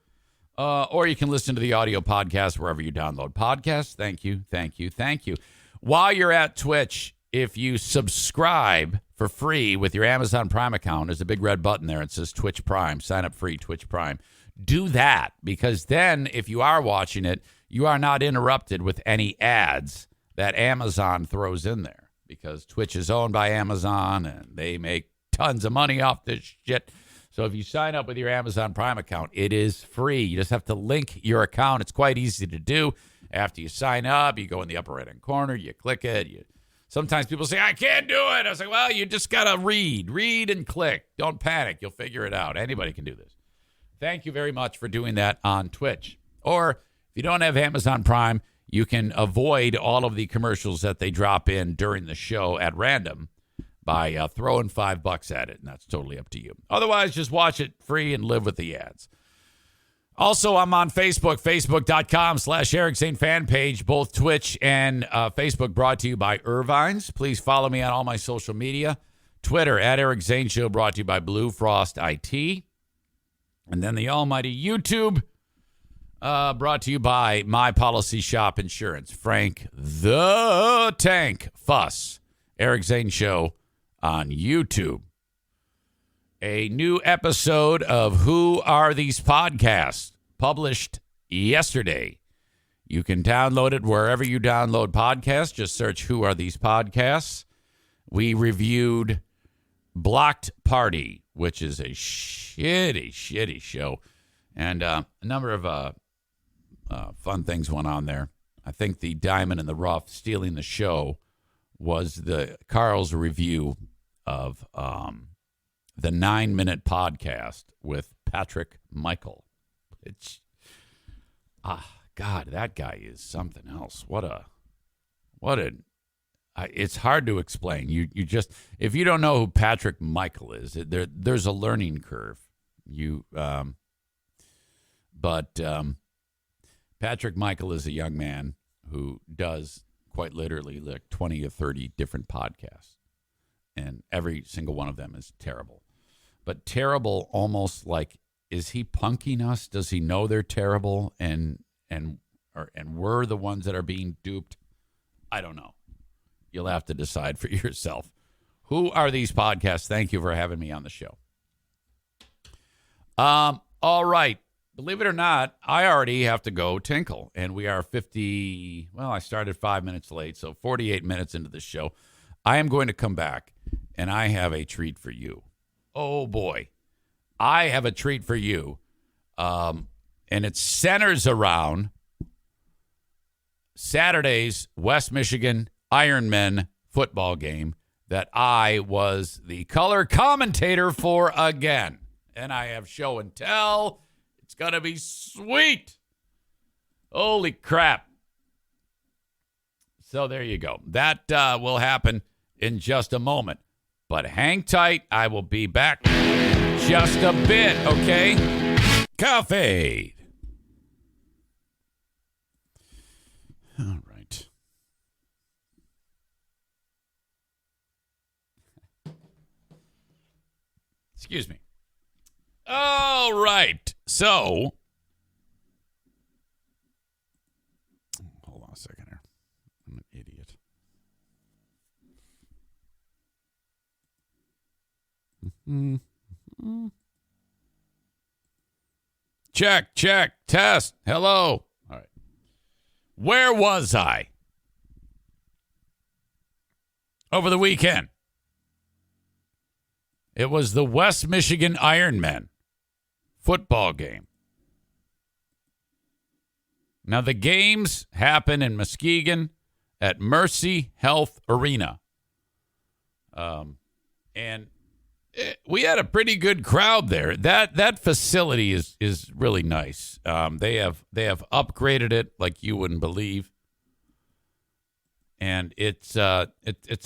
Or you can listen to the audio podcast wherever you download podcasts. Thank you, thank you, thank you. While you're at Twitch, if you subscribe for free with your Amazon Prime account, there's a big red button there. It says Twitch Prime. Sign up free, Twitch Prime. Do that, because then if you are watching it, you are not interrupted with any ads that Amazon throws in there, because Twitch is owned by Amazon and they make tons of money off this shit. So if you sign up with your Amazon Prime account, it is free. You just have to link your account. It's quite easy to do. After you sign up, you go in the upper right-hand corner, you click it. Sometimes people say, I can't do it. I was like, well, you just got to read and click. Don't panic. You'll figure it out. Anybody can do this. Thank you very much for doing that on Twitch. Or if you don't have Amazon Prime, you can avoid all of the commercials that they drop in during the show at random by throwing $5 at it, and that's totally up to you. Otherwise, just watch it free and live with the ads. Also, I'm on Facebook, facebook.com/Eric Zane fan page, both Twitch and Facebook, brought to you by Irvine's. Please follow me on all my social media. Twitter, @Eric Zane Show, brought to you by Blue Frost IT. And then the almighty YouTube, brought to you by My Policy Shop Insurance. Frank the Tank Fuss, Eric Zane Show on YouTube. A new episode of Who Are These Podcasts published yesterday. You can download it wherever you download podcasts. Just search Who Are These Podcasts. We reviewed Blocked Party, which is a shitty show. And a number of fun things went on there. I think the diamond in the rough stealing the show was Carl's review of the 9-minute podcast with Patrick Michael. God, that guy is something else. It's hard to explain. You just, if you don't know who Patrick Michael is, there's a learning curve. But Patrick Michael is a young man who does quite literally like 20 or 30 different podcasts, and every single one of them is terrible. But terrible, almost like, is he punking us? Does he know they're terrible and we're the ones that are being duped? I don't know. You'll have to decide for yourself. Who are these podcasts? Thank you for having me on the show. All right. Believe it or not, I already have to go tinkle, and we are I started 5 minutes late, so 48 minutes into the show. I am going to come back, and I have a treat for you. Oh, boy. I have a treat for you, and it centers around Saturday's West Michigan Ironmen football game that I was the color commentator for again. And I have show and tell. It's going to be sweet. Holy crap. So there you go. That will happen in just a moment. But hang tight. I will be back in just a bit, okay? Coffee. All right. Excuse me. All right. So, hold on a second here. I'm an idiot. Check, test. Hello. All right. Where was I over the weekend? It was the West Michigan Ironmen football game. Now, the games happen in Muskegon at Mercy Health Arena. And we had a pretty good crowd there. That facility is really nice. They have upgraded it like you wouldn't believe. And it's a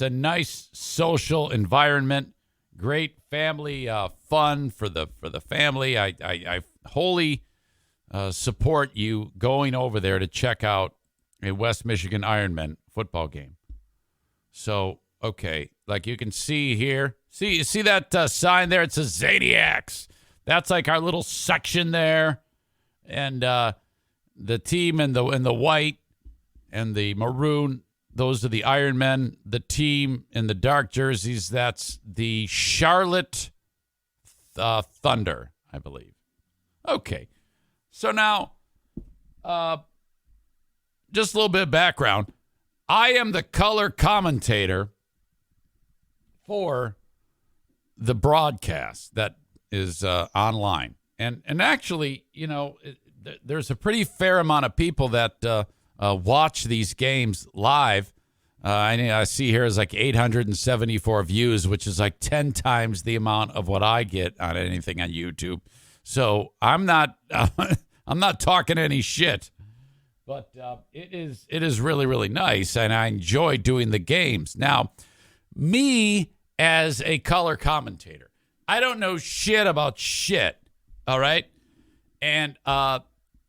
nice social environment. Great family fun for the family. I wholly support you going over there to check out a West Michigan Ironmen football game. So, okay, like you can see here. You see that sign there? It says Zaniacs. That's like our little section there. And the team in the white and the maroon, those are the Iron Men. The team in the dark jerseys, that's the Charlotte Thunder, I believe. Okay. So now, just a little bit of background. I am the color commentator for the broadcast that is online. And actually, there's a pretty fair amount of people that watch these games live. I see here is like 874 views, which is like 10 times the amount of what I get on anything on YouTube. So I'm not I'm not talking any shit, but it is really, really nice, and I enjoy doing the games. Now, me as a color commentator, I don't know shit about shit. All right, and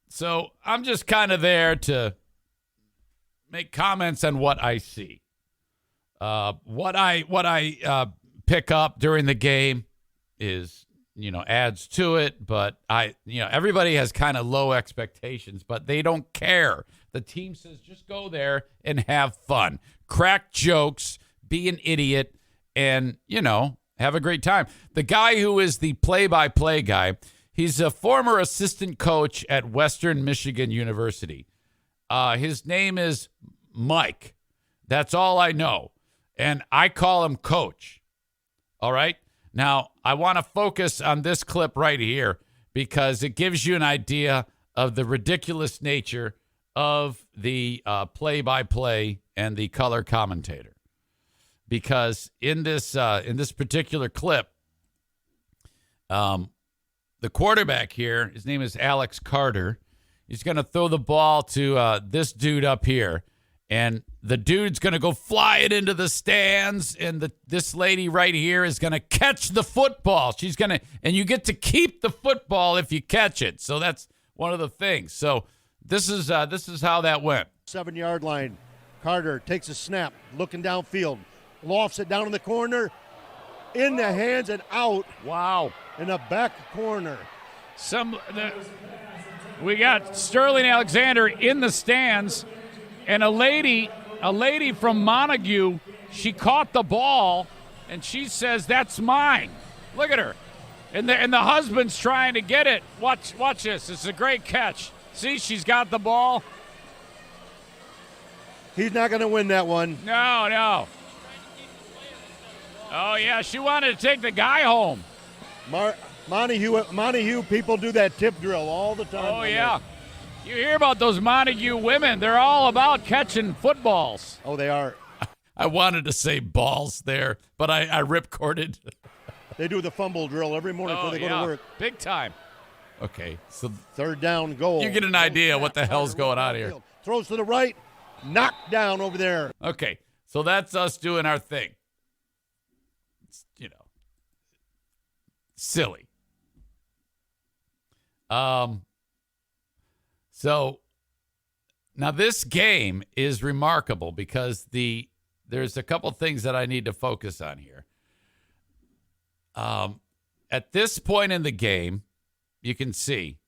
so I'm just kind of there to make comments on what I see. What I pick up during the game is, adds to it, but everybody has kind of low expectations, but they don't care. The team says just go there and have fun, crack jokes, be an idiot, and, have a great time. The guy who is the play-by-play guy, he's a former assistant coach at Western Michigan University. His name is Mike. That's all I know. And I call him Coach. All right? Now, I want to focus on this clip right here because it gives you an idea of the ridiculous nature of the play-by-play and the color commentator. Because in this particular clip, the quarterback here, his name is Alex Carter. He's going to throw the ball to this dude up here, and the dude's going to go fly it into the stands, and this lady right here is going to catch the football. And you get to keep the football if you catch it. So that's one of the things. So this is how that went. 7-yard line. Carter takes a snap, looking downfield, lofts it down in the corner, in the hands and out. Wow. In the back corner. We got Sterling Alexander in the stands, and a lady from Montague, she caught the ball, and she says, "That's mine." Look at her. And the husband's trying to get it. Watch this. It's a great catch. See, she's got the ball. He's not going to win that one. No. Oh, yeah, she wanted to take the guy home. Montague people do that tip drill all the time. Oh, yeah. You hear about those Montague women. They're all about catching footballs. Oh, they are. I wanted to say balls there, but I ripcorded. They do the fumble drill every morning before they go to work. Big time. Okay, so third down goal. You get an idea what the hell's going on here. Throws to the right, knocked down over there. Okay, so that's us doing our thing. It's, silly. So now this game is remarkable because there's a couple things that I need to focus on here. At this point in the game, you can see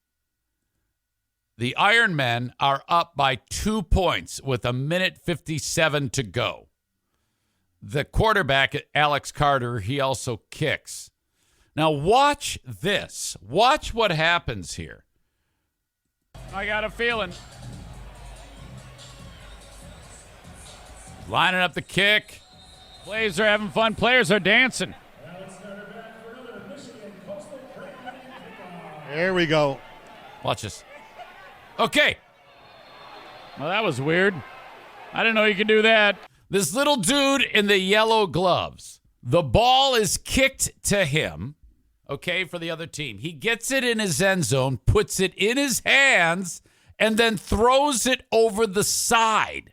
the Iron Men are up by 2 points with 1:57 to go. The quarterback, Alex Carter, he also kicks. Now watch this. Watch what happens here. I got a feeling. Lining up the kick. Players are having fun. Players are dancing. There we go. Watch this. Okay. Well, that was weird. I didn't know you could do that. This little dude in the yellow gloves. The ball is kicked to him, okay, for the other team. He gets it in his end zone, puts it in his hands, and then throws it over the side.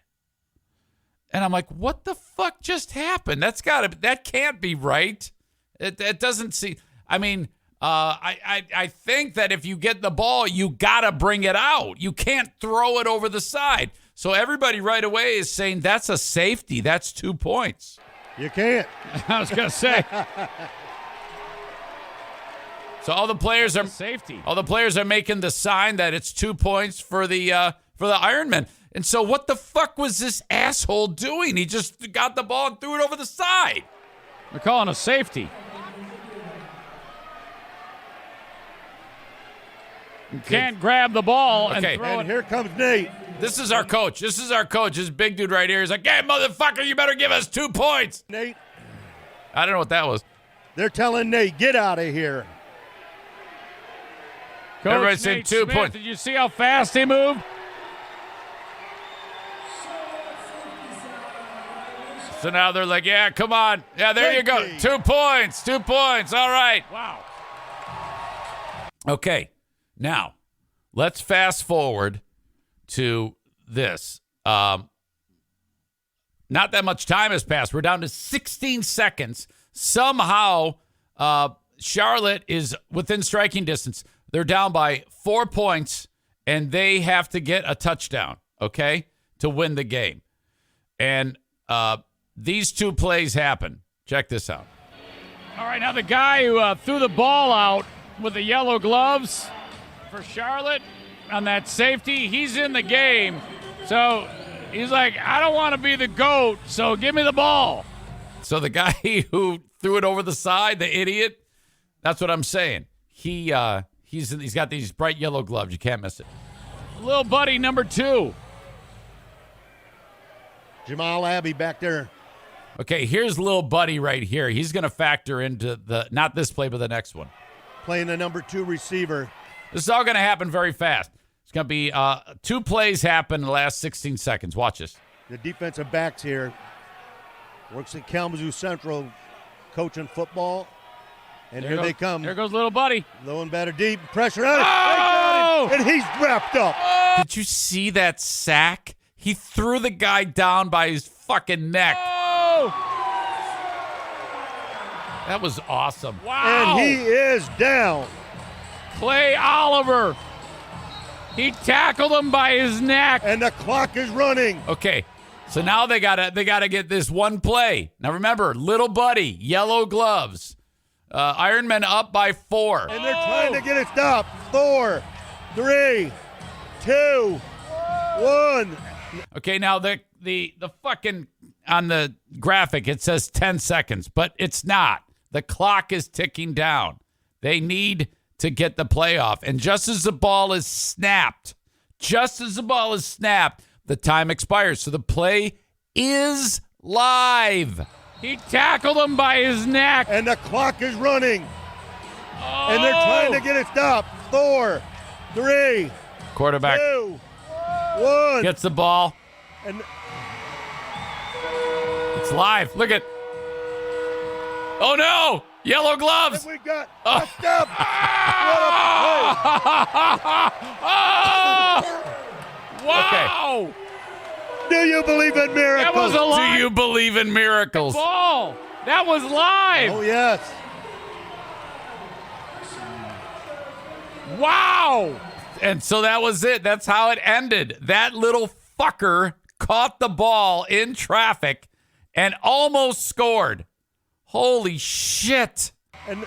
And I'm like, what the fuck just happened? That can't be right. It doesn't seem. I mean, I think that if you get the ball, you gotta bring it out. You can't throw it over the side. So everybody right away is saying that's a safety. That's 2 points. You can't. I was gonna say. So all the players are safety. All the players are making the sign that it's 2 points for the Ironman. And so what the fuck was this asshole doing? He just got the ball and threw it over the side. They're calling a safety. You can't grab the ball and Okay. throw And it. here comes Nate. This is our coach. This big dude right here. He's like, hey, motherfucker, you better give us 2 points. Nate, I don't know what that was. they're telling Nate, get out of here. Coach Everybody said Nate 2 Smith, points. Did you see how fast he moved? So now they're like, yeah, come on. Yeah, there you go. Safety. 2 points. 2 points. All right. Wow. Okay. Now, let's fast forward to this. Not that much time has passed. We're down to 16 seconds. Somehow, Charlotte is within striking distance. They're down by 4 points, and they have to get a touchdown, okay, to win the game. And these 2 plays happen. Check this out. All right, now the guy who threw the ball out with the yellow gloves for Charlotte on that safety, he's in the game. So he's like, I don't want to be the GOAT, so give me the ball. So the guy who threw it over the side, the idiot, that's what I'm saying. He's got these bright yellow gloves. You can't miss it. Little buddy number 2. Jamal Abbey back there. Okay, here's little buddy right here. He's going to factor into not this play, but the next one. Playing the number 2 receiver. This is all going to happen very fast. It's going to be 2 plays happen in the last 16 seconds. Watch this. The defensive backs here. Works at Kalamazoo Central, coaching football. And here they come. There goes little buddy. Low and batter deep. Pressure on it. Oh! And he's wrapped up. Did you see that sack? He threw the guy down by his fucking neck. Oh! That was awesome. Wow. And he is down. Clay Oliver. He tackled him by his neck. And the clock is running. Okay, so now they gotta get this one play. Now remember, little buddy, yellow gloves. Ironman up by 4. And they're trying to get it stopped. 4, 3, 2, 1. Okay, now the fucking on the graphic it says 10 seconds, but it's not. The clock is ticking down. They need to get the play off. And just as the ball is snapped, the time expires. So the play is live. He tackled him by his neck. And the clock is running. Oh! And they're trying to get it stopped. 4, 3, Quarterback 2, 1. gets the ball. And It's live. Look at. Oh no! Yellow gloves. we got a stop. Wow. Do you believe in miracles? That was a Do live you believe in miracles? ball. That was live. Oh, yes. Wow. And so that was it. That's how it ended. That little fucker caught the ball in traffic and almost scored. Holy shit. And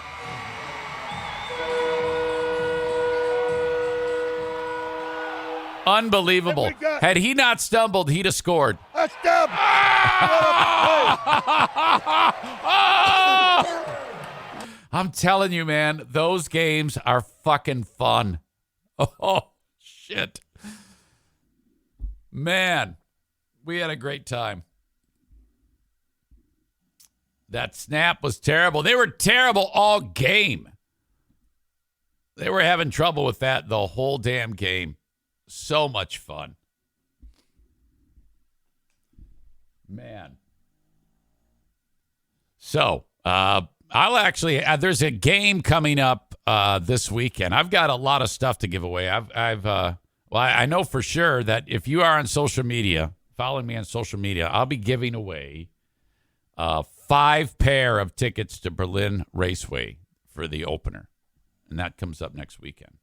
Unbelievable. And we got- Had he not stumbled, he'd have scored. a stop. I'm telling you, man, those games are fucking fun. Oh, shit. Man, we had a great time. That snap was terrible. They were terrible all game. They were having trouble with that the whole damn game. So much fun. Man. So, I'll actually, there's a game coming up this weekend. I've got a lot of stuff to give away. I know for sure that if you are on social media, following me on social media, I'll be giving away 5 pair of tickets to Berlin Raceway for the opener. And that comes up next weekend.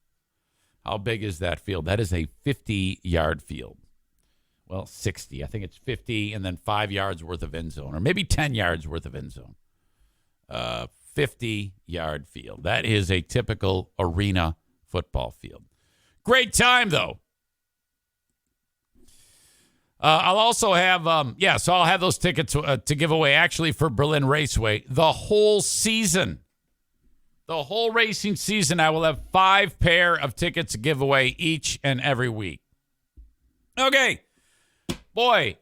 How big is that field? That is a 50-yard field. Well, 60. I think it's 50 and then 5 yards worth of end zone, or maybe 10 yards worth of end zone. 50-yard field. That is a typical arena football field. Great time, though. I'll also have, so I'll have those tickets to give away actually for Berlin Raceway the whole season. The whole racing season, I will have 5 pair of tickets to give away each and every week. Okay. Boy,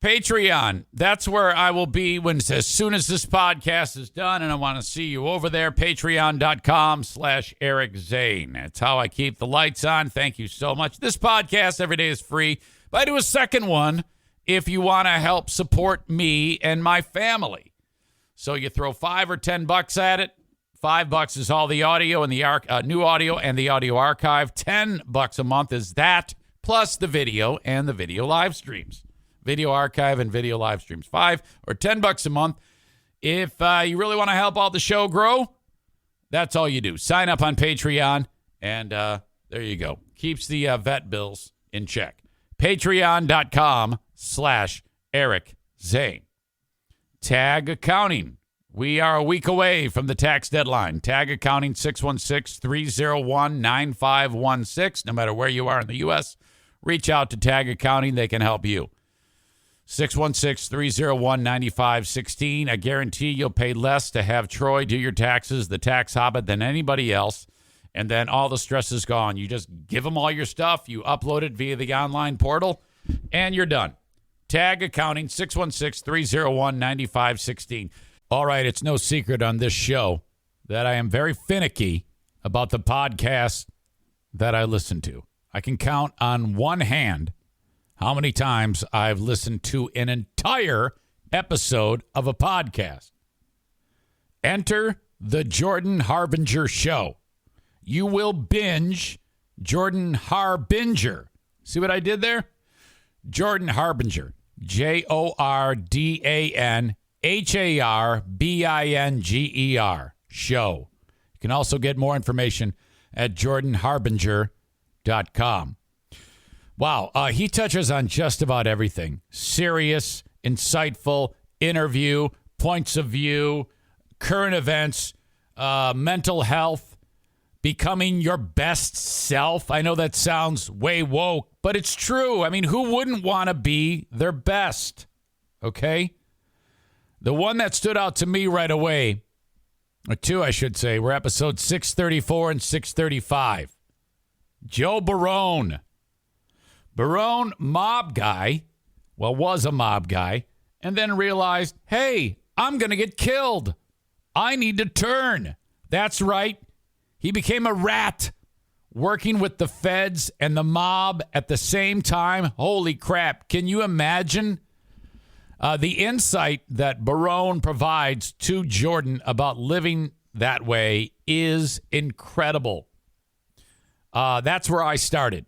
Patreon. That's where I will be as soon as this podcast is done, and I want to see you over there. Patreon.com/Eric Zane. That's how I keep the lights on. Thank you so much. This podcast every day is free, but I do a second one if you want to help support me and my family. So you throw $5 or $10 at it. $5 is all the audio and the new audio and the audio archive. $10 a month is that, plus the video and the video live streams. Video archive and video live streams. $5 or $10 a month. If you really want to help out the show grow, that's all you do. Sign up on Patreon, and there you go. Keeps the vet bills in check. Patreon.com/Eric Zane. Tag Accounting. We are a week away from the tax deadline. Tag Accounting, 616-301-9516. No matter where you are in the U.S., reach out to Tag Accounting. They can help you. 616-301-9516. I guarantee you'll pay less to have Troy do your taxes, the tax hobbit, than anybody else. And then all the stress is gone. You just give them all your stuff. You upload it via the online portal, and you're done. Tag Accounting, 616-301-9516. All right, it's no secret on this show that I am very finicky about the podcast that I listen to. I can count on one hand how many times I've listened to an entire episode of a podcast. Enter the Jordan Harbinger Show. You will binge Jordan Harbinger. See what I did there? Jordan Harbinger. JordanHarbinger show. You can also get more information at jordanharbinger.com. Wow, he touches on just about everything. Serious, insightful, interview, points of view, current events, mental health, becoming your best self. I know that sounds way woke, but it's true. I mean, who wouldn't want to be their best? Okay? The one that stood out to me right away, or two, I should say, were episodes 634 and 635. Joe Barone. Barone, mob guy, was a mob guy, and then realized, hey, I'm going to get killed. I need to turn. That's right. He became a rat, working with the feds and the mob at the same time. Holy crap. Can you imagine? The insight that Barone provides to Jordan about living that way is incredible. That's where I started.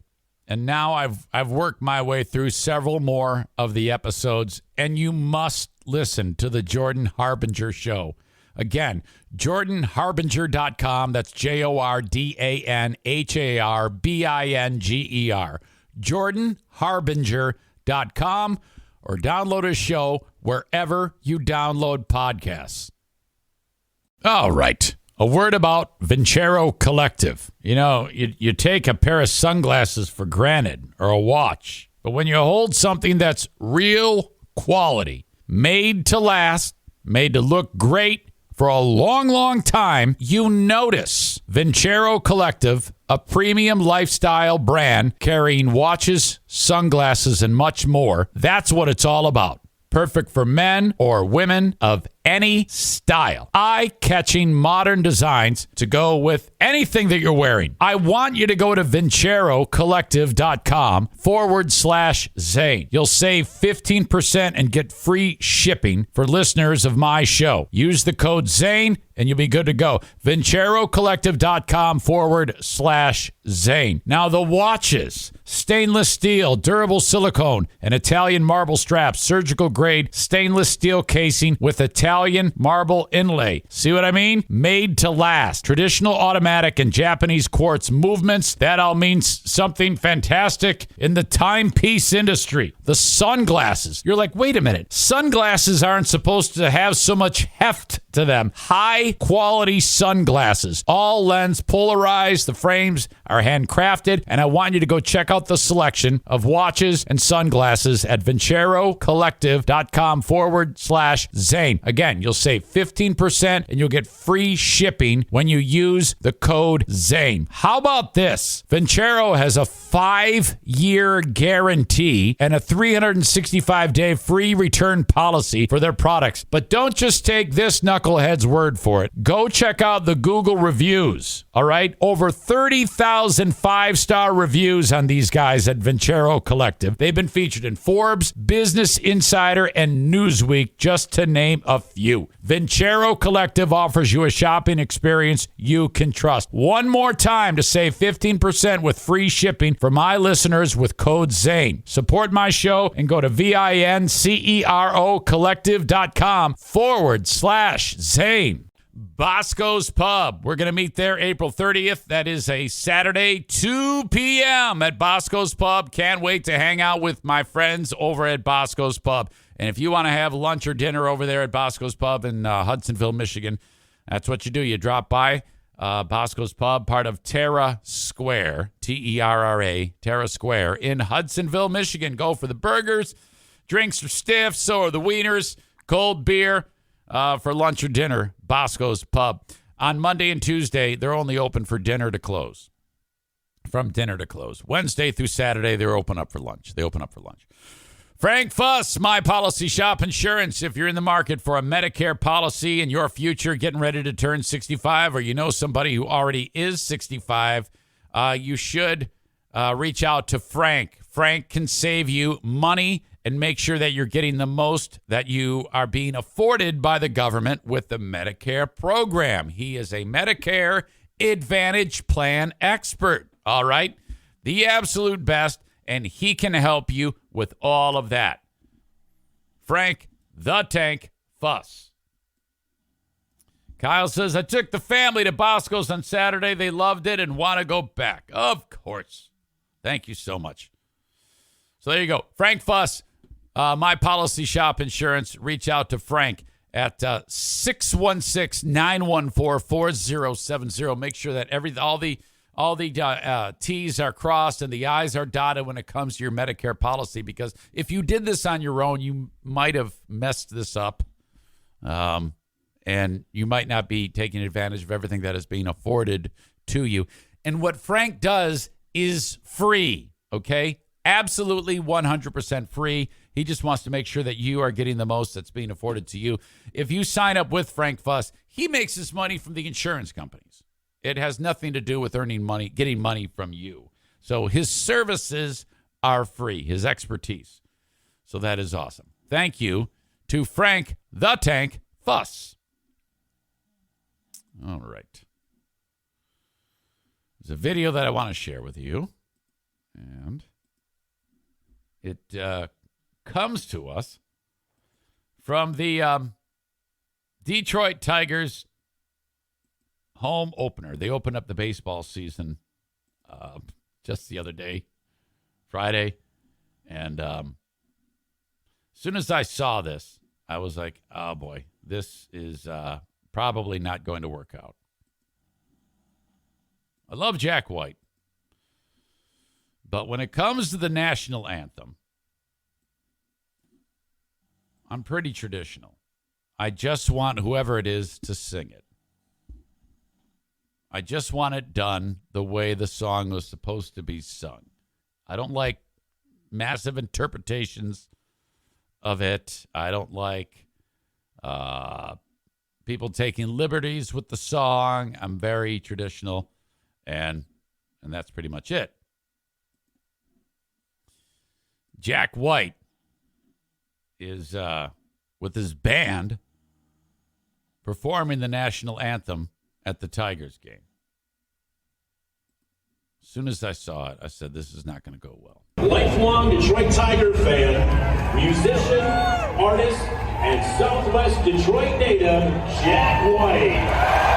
And now I've worked my way through several more of the episodes, and you must listen to the Jordan Harbinger Show. Again, jordanharbinger.com. That's JordanHarbinger. jordanharbinger.com, or download a show wherever you download podcasts. All right. A word about Vincero Collective. You know, you take a pair of sunglasses for granted, or a watch, but when you hold something that's real quality, made to last, made to look great for a long, long time, you notice. Vincero Collective, a premium lifestyle brand carrying watches, sunglasses, and much more. That's what it's all about. Perfect for men or women of any style. Eye-catching modern designs to go with anything that you're wearing. I want you to go to VinceroCollective.com/Zane. You'll save 15% and get free shipping for listeners of my show. Use the code Zane and you'll be good to go. VinceroCollective.com/Zane. Now the watches. Stainless steel, durable silicone, and Italian marble straps, surgical grade stainless steel casing with Italian marble inlay. See what I mean? Made to last. Traditional automatic and Japanese quartz movements. That all means something fantastic in the timepiece industry. The sunglasses. You're like, wait a minute. Sunglasses aren't supposed to have so much heft to them. High-quality sunglasses. All lens polarized. The frames are handcrafted. And I want you to go check out the selection of watches and sunglasses at VinceroCollective.com/Zane. Again, you'll save 15% and you'll get free shipping when you use the code Zane. How about this? Vincero has a 5-year guarantee and a 365-day free return policy for their products. But don't just take this knucklehead's word for it. Go check out the Google reviews, all right? Over 30,000 5-star reviews on these guys at Vincero Collective. They've been featured in Forbes, Business Insider, and Newsweek, just to name a few. Vincero Collective offers you a shopping experience you can trust. One more time to save 15% with free shipping for my listeners with code ZANE. Support my show and go to VinceroCollective.com/Zane. Bosco's Pub. We're going to meet there April 30th. That is a Saturday, 2 p.m. at Bosco's Pub. Can't wait to hang out with my friends over at Bosco's Pub. And if you want to have lunch or dinner over there at Bosco's Pub in Hudsonville, Michigan, that's what you do. You drop by Bosco's Pub, part of Terra Square, Terra, Terra Square in Hudsonville, Michigan. Go for the burgers. Drinks are stiff, so are the wieners. Cold beer for lunch or dinner. Bosco's Pub. On Monday and Tuesday, they're only open for dinner to close. From dinner to close. Wednesday through Saturday, they're open up for lunch. They open up for lunch. Frank Fuss, My Policy Shop Insurance. If you're in the market for a Medicare policy in your future, getting ready to turn 65, or you know somebody who already is 65, you should reach out to Frank. Frank can save you money and make sure that you're getting the most that you are being afforded by the government with the Medicare program. He is a Medicare Advantage plan expert, all right? The absolute best, and he can help you with all of that. Frank the Tank Fuss. Kyle says, I took the family to Bosco's on Saturday. They loved it and want to go back. Of course. Thank you so much. So there you go. Frank Fuss, My Policy Shop Insurance. Reach out to Frank at 616-914-4070. Make sure that all the T's are crossed and the I's are dotted when it comes to your Medicare policy, because if you did this on your own, you might have messed this up, and you might not be taking advantage of everything that is being afforded to you. And what Frank does is free, okay? Absolutely 100% free. He just wants to make sure that you are getting the most that's being afforded to you. If you sign up with Frank Fuss, he makes his money from the insurance companies. It has nothing to do with earning money, getting money from you. So his services are free, his expertise. So that is awesome. Thank you to Frank the Tank Fuss. All right. There's a video that I want to share with you. And it comes to us from the Detroit Tigers home opener. They opened up the baseball season just the other day, Friday. And as soon as I saw this, I was like, oh, boy, this is probably not going to work out. I love Jack White. But when it comes to the national anthem, I'm pretty traditional. I just want whoever it is to sing it. I just want it done the way the song was supposed to be sung. I don't like massive interpretations of it. I don't like people taking liberties with the song. I'm very traditional, and that's pretty much it. Jack White is with his band performing the national anthem at the Tigers game. As soon as I saw it, I said, this is not going to go well. Lifelong Detroit Tiger fan, musician, artist, and Southwest Detroit native, Jack White.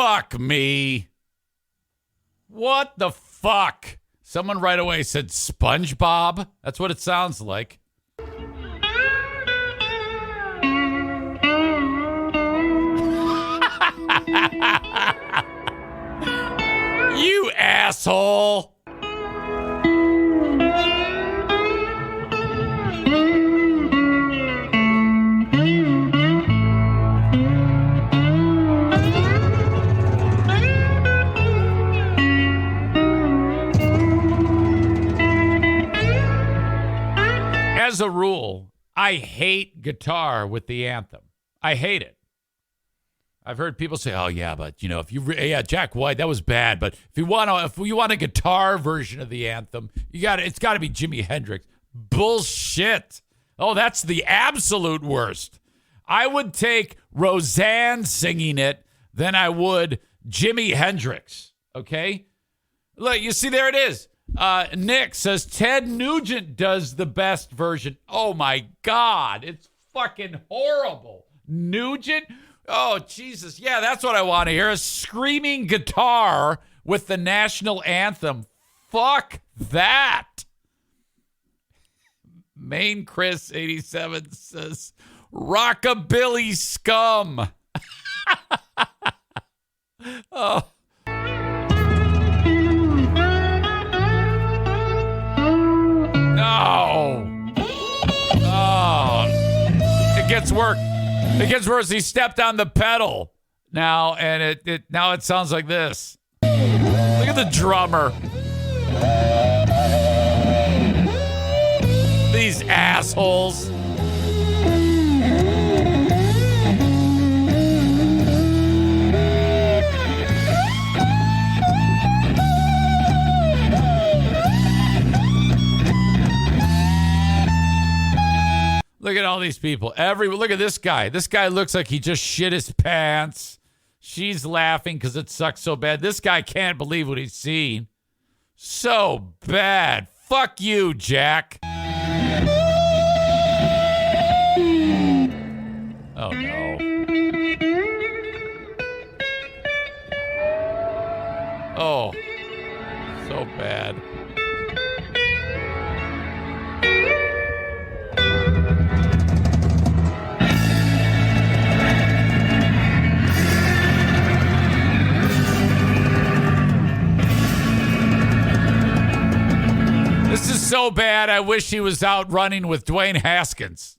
fuck me. What the fuck? Someone right away said SpongeBob. That's what it sounds like. You asshole. As a rule, I hate guitar with the anthem. I hate it. I've heard people say, "Oh yeah, but you know, if you Jack White, that was bad. But if you want a guitar version of the anthem, it's got to be Jimi Hendrix." Bullshit. Oh, that's the absolute worst. I would take Roseanne singing it than I would Jimi Hendrix. Okay, look, you see, there it is. Nick says Ted Nugent does the best version. Oh my God, it's fucking horrible. Nugent. Oh, Jesus. Yeah, that's what I want to hear. A screaming guitar with the national anthem. Fuck that. Main Chris 87 says rockabilly scum. Oh. No. Oh. It gets worse. It gets worse. He stepped on the pedal now, and it sounds like this. Look at the drummer. These assholes. Look at all these people. Look at this guy. This guy looks like he just shit his pants. She's laughing because it sucks so bad. This guy can't believe what he's seen. So bad. Fuck you, Jack. Oh, no. Oh, so bad. This is so bad, I wish he was out running with Dwayne Haskins.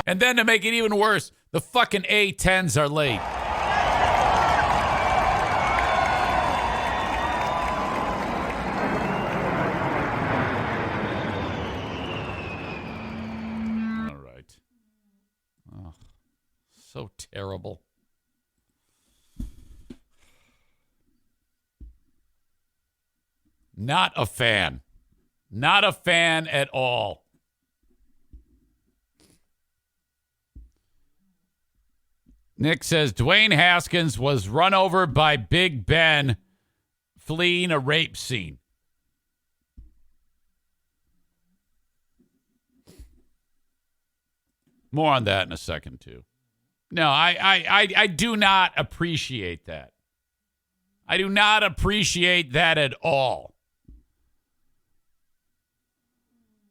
And then to make it even worse, the fucking A-10s are late. So terrible. Not a fan. Not a fan at all. Nick says Dwayne Haskins was run over by Big Ben fleeing a rape scene. More on that in a second, too. No, I do not appreciate that. I do not appreciate that at all.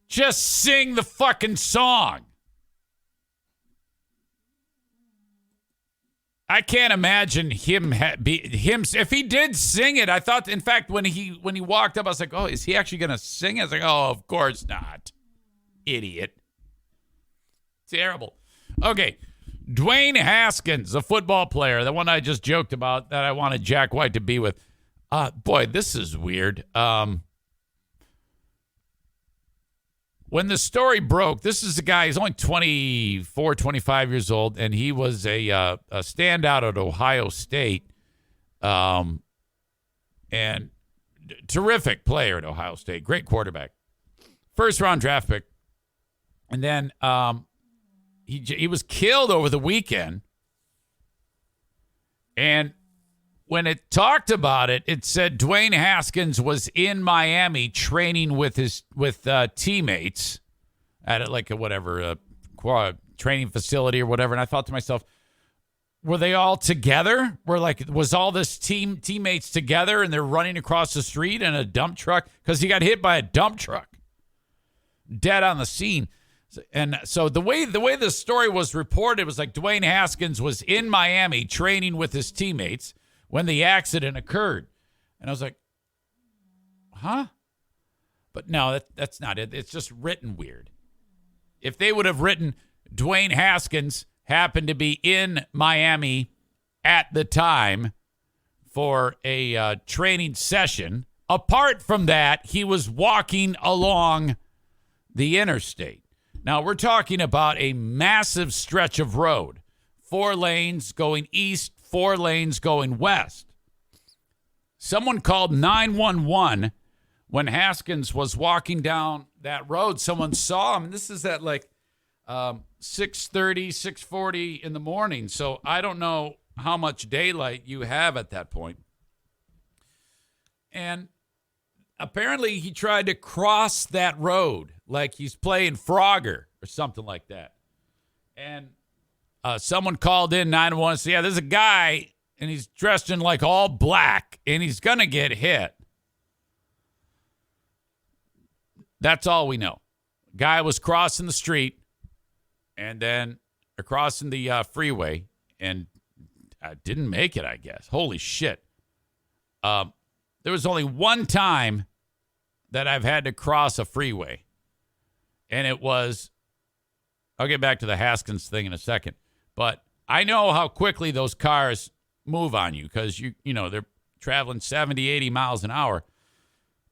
Just sing the fucking song. I can't imagine him if he did sing it. I thought, in fact, when he walked up, I was like, "Oh, is he actually going to sing it?" I was like, "Oh, of course not, idiot." Terrible. Okay. Dwayne Haskins, a football player, the one I just joked about that I wanted Jack White to be with. Boy, this is weird. When the story broke, this is a guy, he's only 24, 25 years old, and he was a standout at Ohio State. And terrific player at Ohio State. Great quarterback. First-round draft pick. And then he was killed over the weekend. And when it talked about it, it said Dwayne Haskins was in Miami training with his teammates at a training facility or whatever. And I thought to myself, were they all together? Was all this teammates together and they're running across the street in a dump truck? Because he got hit by a dump truck, dead on the scene. And so the way the story was reported was like Dwayne Haskins was in Miami training with his teammates when the accident occurred. And I was like, huh? But no, that's not it. It's just written weird. If they would have written Dwayne Haskins happened to be in Miami at the time for a training session. Apart from that, he was walking along the interstate. Now, we're talking about a massive stretch of road. 4 lanes going east, 4 lanes going west. Someone called 911 when Haskins was walking down that road. Someone saw him. This is at 6:30, 6:40 in the morning. So I don't know how much daylight you have at that point. And apparently he tried to cross that road like he's playing Frogger or something like that. And someone called in 911 and said, yeah, there's a guy and he's dressed in all black and he's going to get hit. That's all we know. Guy was crossing the street and then crossing the freeway and didn't make it, I guess. Holy shit. There was only one time that I've had to cross a freeway. And it was, I'll get back to the Haskins thing in a second, but I know how quickly those cars move on you because you know they're traveling 70, 80 miles an hour.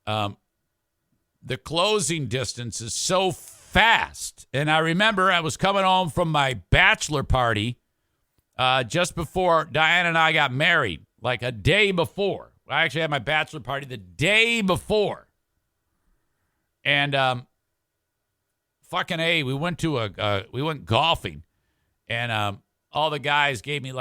The closing distance is so fast. And I remember I was coming home from my bachelor party just before Diana and I got married, like a day before. I actually had my bachelor party the day before. And we went golfing, and all the guys gave me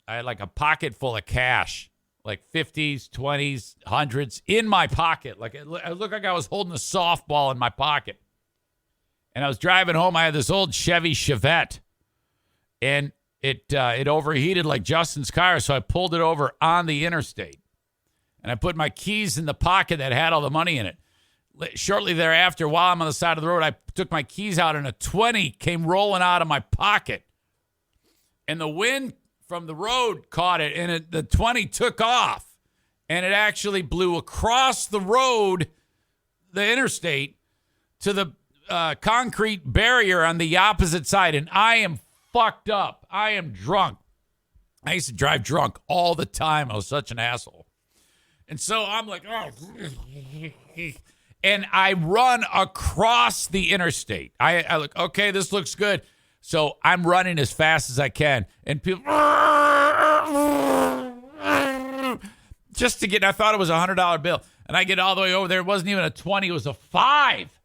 I had a pocket full of cash, like 50s, 20s, 100s in my pocket. It looked like I was holding a softball in my pocket. And I was driving home. I had this old Chevy Chevette, and it overheated like Justin's car, so I pulled it over on the interstate. And I put my keys in the pocket that had all the money in it. Shortly thereafter, while I'm on the side of the road, I took my keys out and a 20 came rolling out of my pocket. And the wind from the road caught it, and the 20 took off. And it actually blew across the road, the interstate, to the concrete barrier on the opposite side. And I am fucked up. I am drunk. I used to drive drunk all the time. I was such an asshole. And so I'm like, oh. And I run across the interstate. I look, okay, this looks good. So I'm running as fast as I can. And people, just to get, I thought it was a $100 bill. And I get all the way over there. It wasn't even a 20, it was a 5.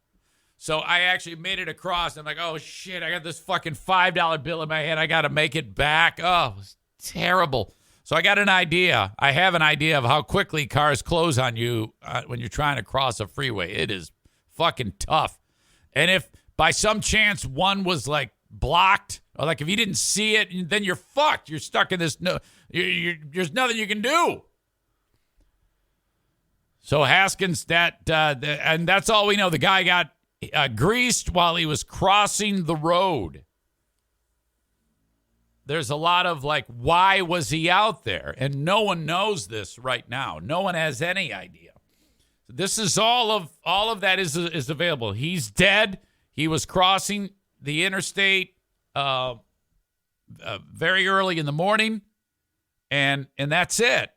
So I actually made it across. I'm like, oh shit, I got this fucking $5 bill in my hand. I got to make it back. Oh, it was terrible. So I got an idea. I have an idea of how quickly cars close on you when you're trying to cross a freeway. It is fucking tough. And if by some chance one was blocked, or if you didn't see it, then you're fucked. You're stuck in this. There's nothing you can do. So Haskins, and that's all we know. The guy got greased while he was crossing the road. There's a lot of why was he out there? And no one knows this right now. No one has any idea. This is all of that is available. He's dead. He was crossing the interstate very early in the morning, and that's it.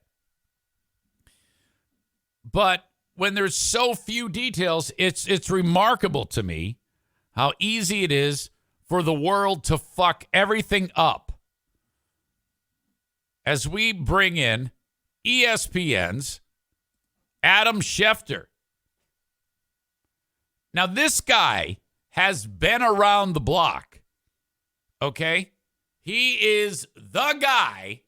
But when there's so few details, it's remarkable to me how easy it is for the world to fuck everything up. As we bring in ESPN's Adam Schefter. Now, this guy has been around the block, okay? He is the guy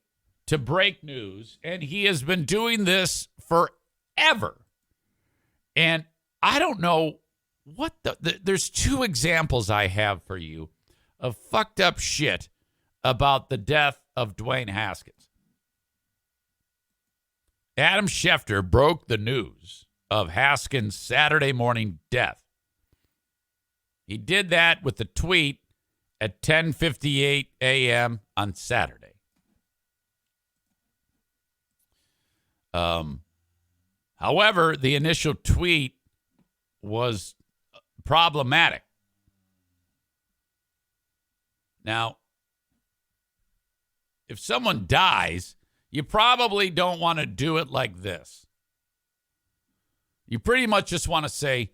to break news, and he has been doing this forever. And I don't know what there's two examples I have for you of fucked up shit about the death of Dwayne Haskins. Adam Schefter broke the news of Haskins' Saturday morning death. He did that with a tweet at 10:58 a.m. on Saturday. However, the initial tweet was problematic. Now, if someone dies, you probably don't want to do it like this. You pretty much just want to say,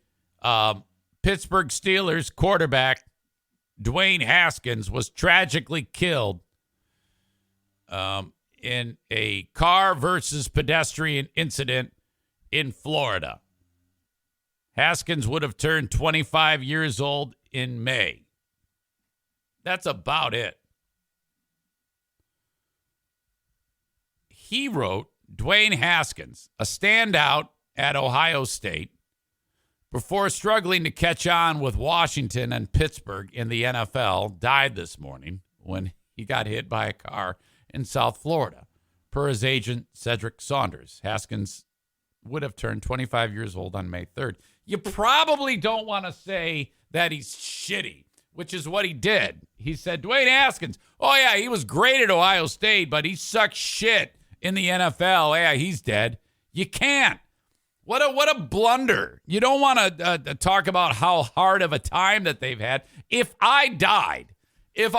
Pittsburgh Steelers quarterback Dwayne Haskins was tragically killed in a car versus pedestrian incident in Florida. Haskins would have turned 25 years old in May. That's about it. He wrote, Dwayne Haskins, a standout at Ohio State, before struggling to catch on with Washington and Pittsburgh in the NFL, died this morning when he got hit by a car in South Florida. Per his agent, Cedric Saunders, Haskins would have turned 25 years old on May 3rd. You probably don't want to say that he's shitty, which is what he did. He said, Dwayne Haskins, oh, yeah, he was great at Ohio State, but he sucked shit in the NFL. Yeah, he's dead. You can't. What a blunder. You don't want to talk about how hard of a time that they've had. If I died, it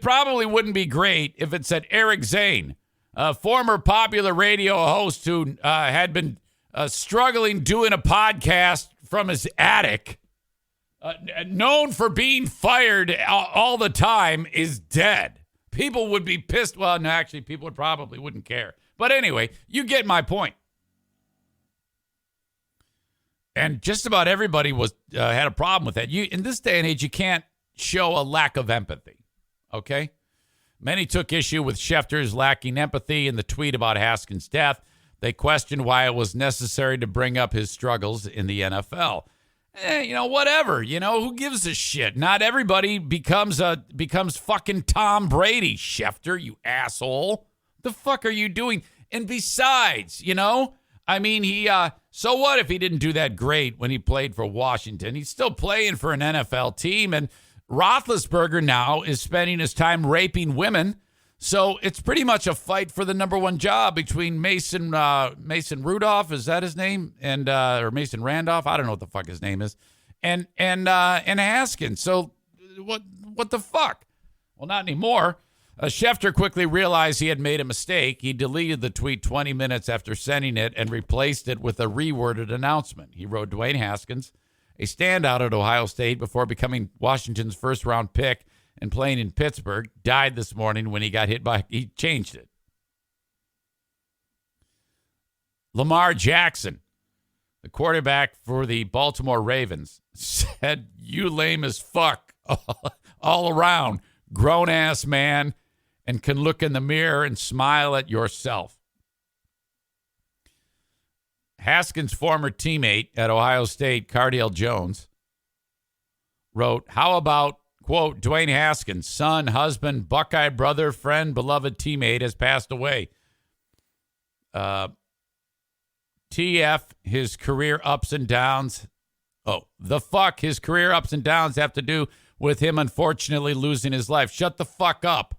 probably wouldn't be great if it said Eric Zane, a former popular radio host who had been struggling doing a podcast from his attic, known for being fired all the time, is dead. People would be pissed. Well, no, actually, people probably wouldn't care. But anyway, you get my point. And just about everybody had a problem with that. In this day and age, you can't show a lack of empathy, okay? Many took issue with Schefter's lacking empathy in the tweet about Haskins' death. They questioned why it was necessary to bring up his struggles in the NFL. Whatever. Who gives a shit? Not everybody becomes fucking Tom Brady, Schefter, you asshole. The fuck are you doing? And besides, I mean, so what if he didn't do that great when he played for Washington? He's still playing for an NFL team, and Roethlisberger now is spending his time raping women. So it's pretty much a fight for the number one job between Mason Rudolph, is that his name? And or Mason Randolph, I don't know what the fuck his name is, and Haskins. So what the fuck? Well, not anymore. Schefter quickly realized he had made a mistake. He deleted the tweet 20 minutes after sending it and replaced it with a reworded announcement. He wrote, Dwayne Haskins, a standout at Ohio State before becoming Washington's first-round pick and playing in Pittsburgh, died this morning when he got hit by... He changed it. Lamar Jackson, the quarterback for the Baltimore Ravens, said, you lame as fuck all around. Grown-ass man, and can look in the mirror and smile at yourself. Haskins' former teammate at Ohio State, Cardale Jones, wrote, how about, quote, Dwayne Haskins, son, husband, Buckeye brother, friend, beloved teammate, has passed away. TF, his career ups and downs. Oh, the fuck his career ups and downs have to do with him unfortunately losing his life. Shut the fuck up.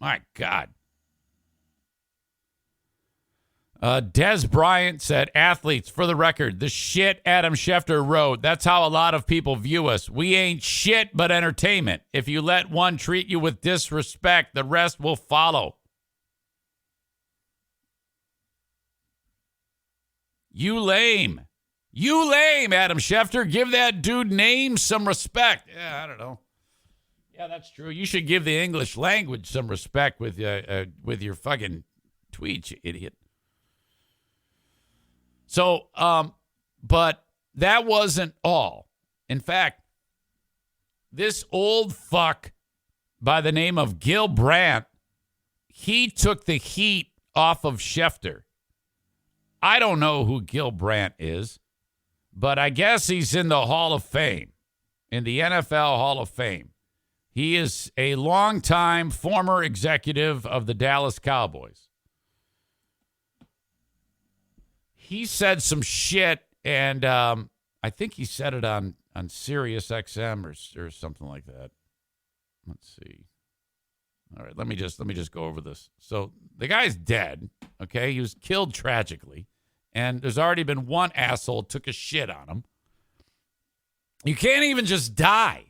My God. Des Bryant said, athletes, for the record, the shit Adam Schefter wrote, that's how a lot of people view us. We ain't shit but entertainment. If you let one treat you with disrespect, the rest will follow. You lame. You lame, Adam Schefter. Give that dude name some respect. Yeah, I don't know. Yeah, that's true. You should give the English language some respect with your fucking tweets, you idiot. So, but that wasn't all. In fact, this old fuck by the name of Gil Brandt, he took the heat off of Scheffler. I don't know who Gil Brandt is, but I guess he's in the Hall of Fame, in the NFL Hall of Fame. He is a longtime former executive of the Dallas Cowboys. He said some shit, and I think he said it on Sirius XM or something like that. Let's see. All right, let me just go over this. So the guy's dead, okay? He was killed tragically, and there's already been one asshole took a shit on him. You can't even just die.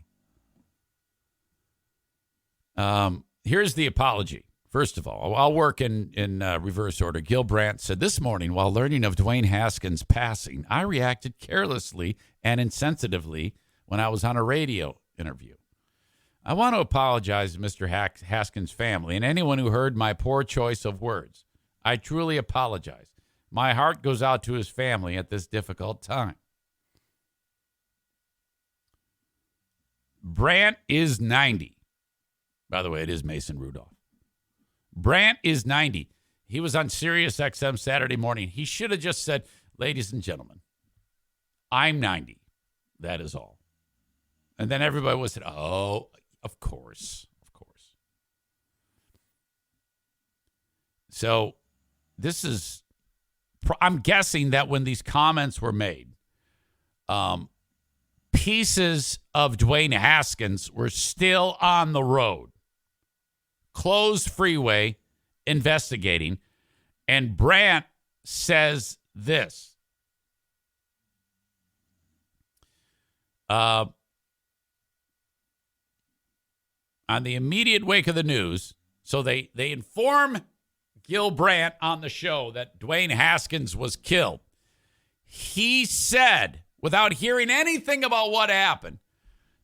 Here's the apology. First of all, I'll work in reverse order. Gil Brandt said, this morning, while learning of Dwayne Haskins' passing, I reacted carelessly and insensitively when I was on a radio interview. I want to apologize to Mr. Haskins' family and anyone who heard my poor choice of words. I truly apologize. My heart goes out to his family at this difficult time. Brandt is 90. By the way, it is Mason Rudolph. Brandt is 90. He was on Sirius XM Saturday morning. He should have just said, ladies and gentlemen, I'm 90. That is all. And then everybody would have said, oh, of course. Of course. So this is, I'm guessing that when these comments were made, pieces of Dwayne Haskins were still on the road. Closed freeway, investigating, and Brandt says this. On the immediate wake of the news, so they inform Gil Brandt on the show that Dwayne Haskins was killed. He said, without hearing anything about what happened,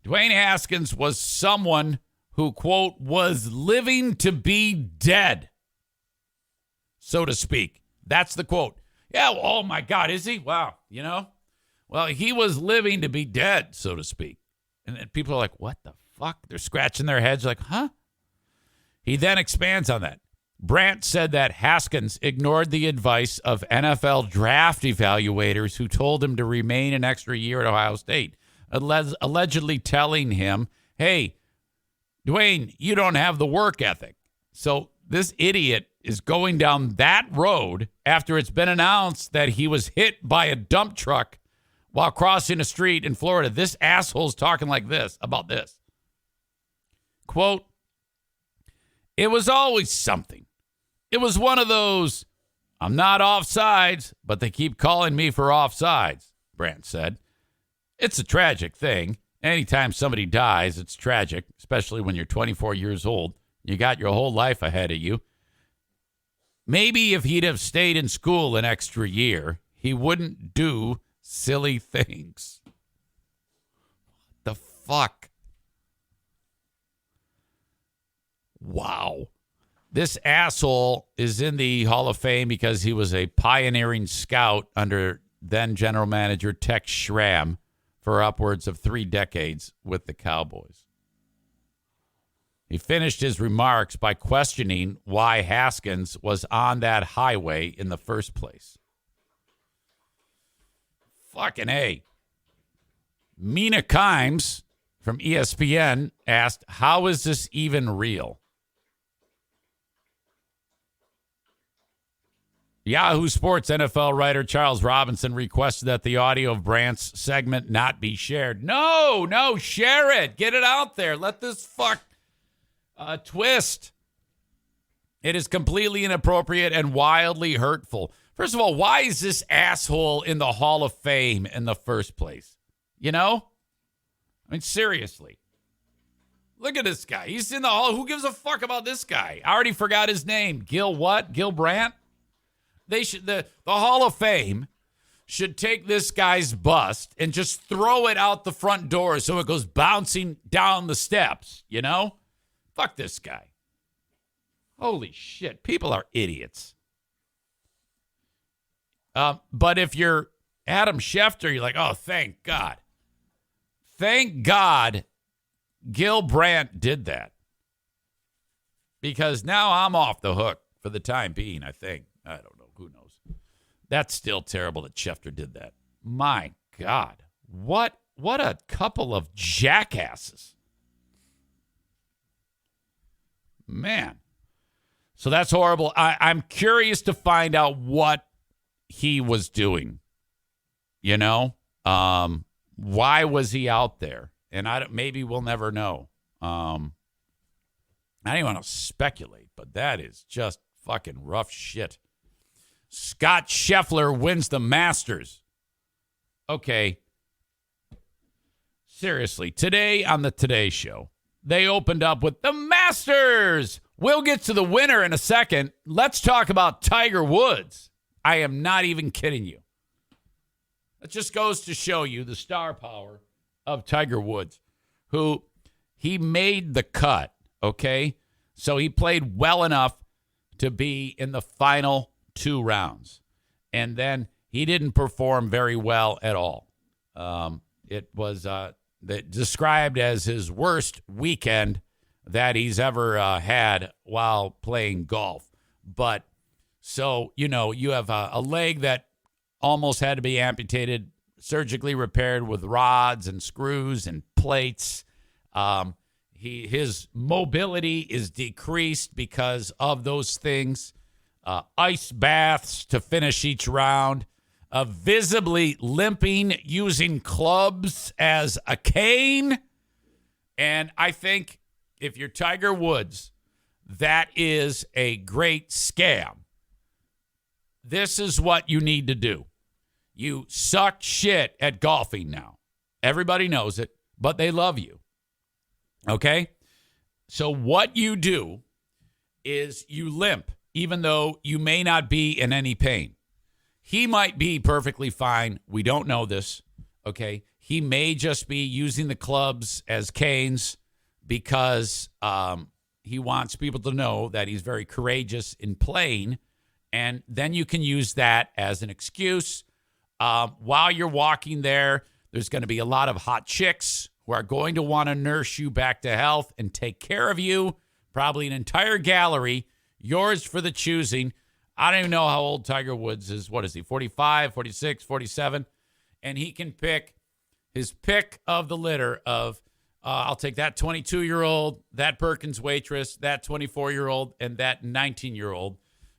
Dwayne Haskins was someone who, quote, was living to be dead, so to speak. That's the quote. Yeah, well, oh my God, is he? Wow, you know? Well, he was living to be dead, so to speak. And then people are like, what the fuck? They're scratching their heads like, huh? He then expands on that. Brandt said that Haskins ignored the advice of NFL draft evaluators who told him to remain an extra year at Ohio State, allegedly telling him, hey, Dwayne, you don't have the work ethic. So this idiot is going down that road after it's been announced that he was hit by a dump truck while crossing a street in Florida. This asshole's talking like this about this. Quote, it was always something. It was one of those, I'm not offsides, but they keep calling me for offsides, Brandt said. It's a tragic thing. Anytime somebody dies, it's tragic, especially when you're 24 years old. You got your whole life ahead of you. Maybe if he'd have stayed in school an extra year, he wouldn't do silly things. What the fuck? Wow. This asshole is in the Hall of Fame because he was a pioneering scout under then general manager Tex Schramm for upwards of 3 decades with the Cowboys. He finished his remarks by questioning why Haskins was on that highway in the first place. Fucking A. Mina Kimes from ESPN asked, how is this even real? Yahoo Sports NFL writer Charles Robinson requested that the audio of Brandt's segment not be shared. No, share it. Get it out there. Let this fuck twist. It is completely inappropriate and wildly hurtful. First of all, why is this asshole in the Hall of Fame in the first place? You know? I mean, seriously. Look at this guy. He's in the Hall. Who gives a fuck about this guy? I already forgot his name. Gil what? Gil Brandt? They should the Hall of Fame should take this guy's bust and just throw it out the front door so it goes bouncing down the steps, you know? Fuck this guy. Holy shit. People are idiots. But if you're Adam Schefter, you're like, oh, thank God. Thank God Gil Brandt did that. because now I'm off the hook for the time being, I think. I don't know. Who knows? That's still terrible that Scheffler did that. My God. What a couple of jackasses. Man. So that's horrible. I'm curious to find out what he was doing. You know? Why was he out there? And maybe we'll never know. I don't even want to speculate, but that is just fucking rough shit. Scott Scheffler wins the Masters. Okay. Seriously, today on the Today Show, they opened up with the Masters. We'll get to the winner in a second. Let's talk about Tiger Woods. I am not even kidding you. It just goes to show you the star power of Tiger Woods, who he made the cut, okay? So he played well enough to be in the final 2 rounds. And then he didn't perform very well at all. It was described as his worst weekend that he's ever had while playing golf. But so, you have a leg that almost had to be amputated, surgically repaired with rods and screws and plates. His mobility is decreased because of those things. Ice baths to finish each round. Visibly limping, using clubs as a cane. And I think if you're Tiger Woods, that is a great scam. This is what you need to do. You suck shit at golfing now. Everybody knows it, but they love you. Okay? So what you do is you limp, even though you may not be in any pain. He might be perfectly fine. We don't know this. Okay? He may just be using the clubs as canes because he wants people to know that he's very courageous in playing. And then you can use that as an excuse. While you're walking there's going to be a lot of hot chicks who are going to want to nurse you back to health and take care of you. Probably an entire gallery, yours for the choosing. I don't even know how old Tiger Woods is. What is he, 45, 46, 47? And he can pick his pick of the litter of, I'll take that 22-year-old, that Perkins waitress, that 24-year-old, and that 19-year-old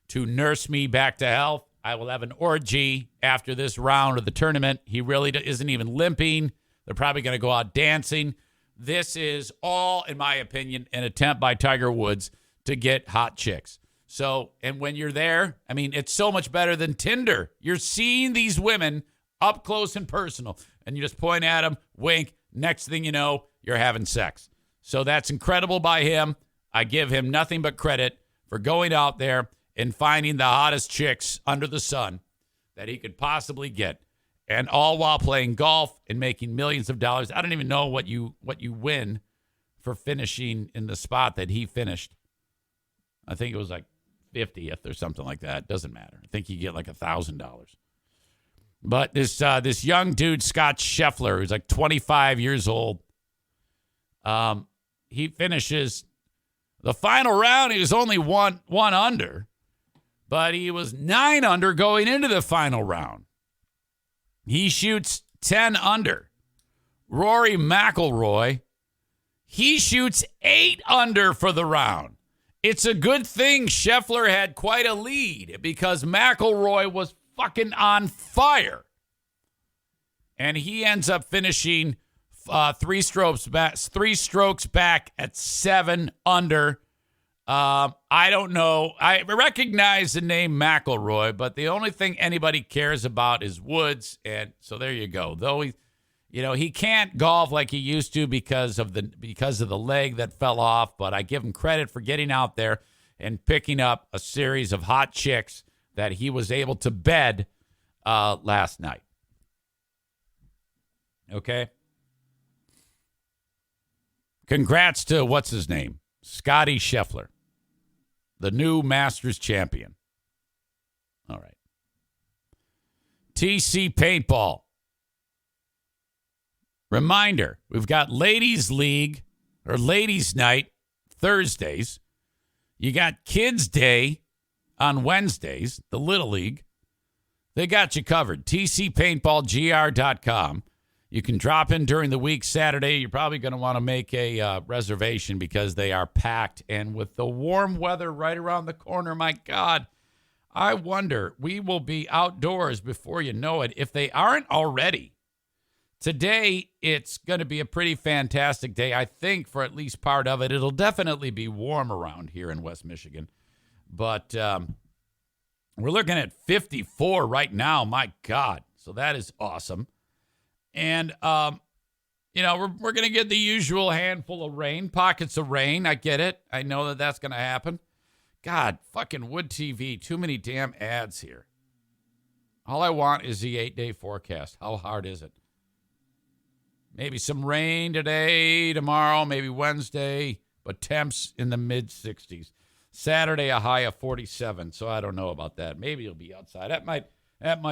to nurse me back to health. I will have an orgy after this round of the tournament. He really isn't even limping. They're probably going to go out dancing. This is all, in my opinion, an attempt by Tiger Woods to get hot chicks. So, and when you're there, I mean, it's so much better than Tinder. You're seeing these women up close and personal, and you just point at them, wink. Next thing you know, you're having sex. So that's incredible by him. I give him nothing but credit for going out there and finding the hottest chicks under the sun that he could possibly get. And all while playing golf and making millions of dollars. I don't even know what you win for finishing in the spot that he finished. I think it was like 50th or something like that. Doesn't matter. I think you get like $1,000. But this young dude, Scott Scheffler, who's like 25 years old, he finishes the final round. He was only one under, but he was 9 under going into the final round. He shoots 10 under. Rory McIlroy, he shoots 8 under for the round. It's a good thing Scheffler had quite a lead because McIlroy was fucking on fire. And he ends up finishing 3 strokes back at 7 under. I don't know. I recognize the name McIlroy, but the only thing anybody cares about is Woods, and so there you go. Though he can't golf like he used to because of the leg that fell off, but I give him credit for getting out there and picking up a series of hot chicks that he was able to bed last night. Okay. Congrats to what's his name? Scottie Scheffler, the new Masters champion. All right. TC Paintball. Reminder, we've got Ladies League or Ladies Night Thursdays. You got Kids Day on Wednesdays, the Little League. They got you covered. TCPaintballGR.com. You can drop in during the week Saturday. You're probably going to want to make a reservation because they are packed. And with the warm weather right around the corner, my God, I wonder, we will be outdoors before you know it, if they aren't already. Today, it's going to be a pretty fantastic day, I think, for at least part of it. It'll definitely be warm around here in West Michigan. But we're looking at 54 right now. My God. So that is awesome. And, we're going to get the usual handful of rain, pockets of rain. I get it. I know that that's going to happen. God, fucking Wood TV. Too many damn ads here. All I want is the 8-day forecast. How hard is it? Maybe some rain today, tomorrow, maybe Wednesday, but temps in the mid-60s. Saturday, a high of 47, so I don't know about that. Maybe you'll be outside. That might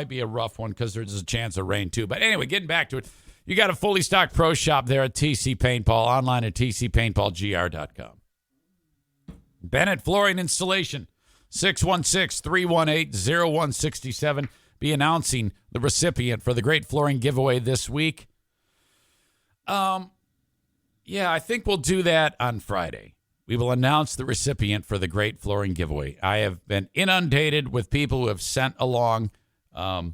be a rough one because there's a chance of rain, too. But anyway, getting back to it, you got a fully stocked pro shop there at TC Paintball, online at tcpaintballgr.com. Bennett Flooring Installation, 616-318-0167. Be announcing the recipient for the Great Flooring Giveaway this week. I think we'll do that on Friday. We will announce the recipient for the Great Flooring Giveaway. I have been inundated with people who have sent along, I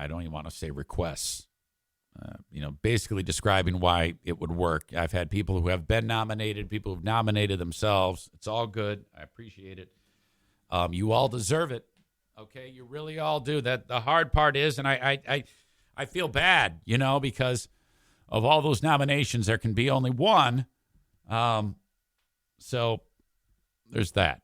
don't even want to say requests, basically describing why it would work. I've had people who have been nominated, people who've nominated themselves. It's all good. I appreciate it. You all deserve it. Okay, you really all do. That the hard part is, and I feel bad, because of all those nominations, there can be only one. So there's that.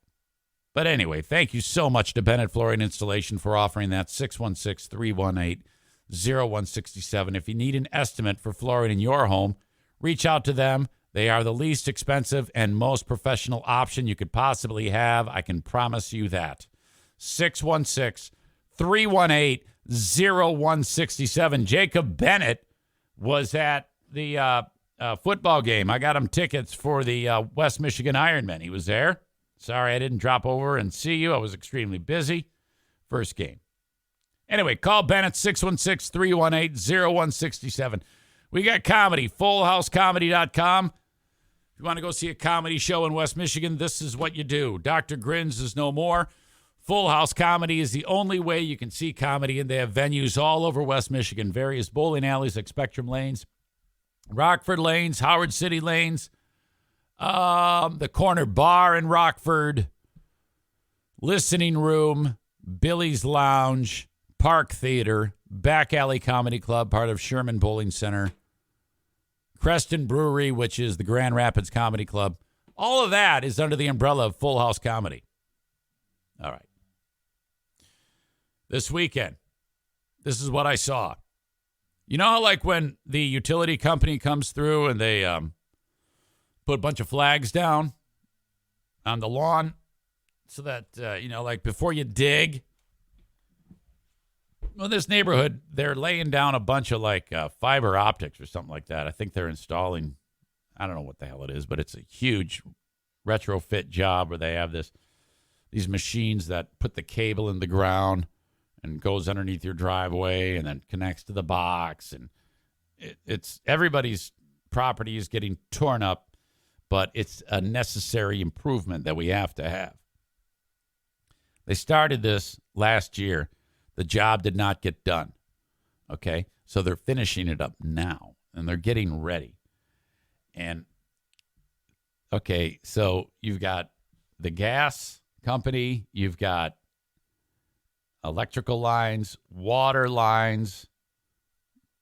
But anyway, thank you so much to Bennett Flooring Installation for offering that. 616-318-0167. If you need an estimate for flooring in your home, reach out to them. They are the least expensive and most professional option you could possibly have. I can promise you that. 616-318-0167. Jacob Bennett was at the football game. I got him tickets for the West Michigan Ironman. He was there. Sorry I didn't drop over and see you. I was extremely busy. First game. Anyway, call Bennett, 616-318-0167. We got comedy, fullhousecomedy.com. If you want to go see a comedy show in West Michigan, this is what you do. Dr. Grins is no more. Full House Comedy is the only way you can see comedy, and they have venues all over West Michigan, various bowling alleys like Spectrum Lanes, Rockford Lanes, Howard City Lanes, the Corner Bar in Rockford, Listening Room, Billy's Lounge, Park Theater, Back Alley Comedy Club, part of Sherman Bowling Center, Creston Brewery, which is the Grand Rapids Comedy Club. All of that is under the umbrella of Full House Comedy. All right. This weekend, this is what I saw. You know how, like, when the utility company comes through and they put a bunch of flags down on the lawn so that, like before you dig? Well, this neighborhood, they're laying down a bunch of, fiber optics or something like that. I think they're installing, I don't know what the hell it is, but it's a huge retrofit job where they have these machines that put the cable in the ground and goes underneath your driveway and then connects to the box. And it's everybody's property is getting torn up, but it's a necessary improvement that we have to have. They started this last year. The job did not get done. Okay? So they're finishing it up now, and they're getting ready. And, okay, so you've got the gas company, you've got electrical lines, water lines,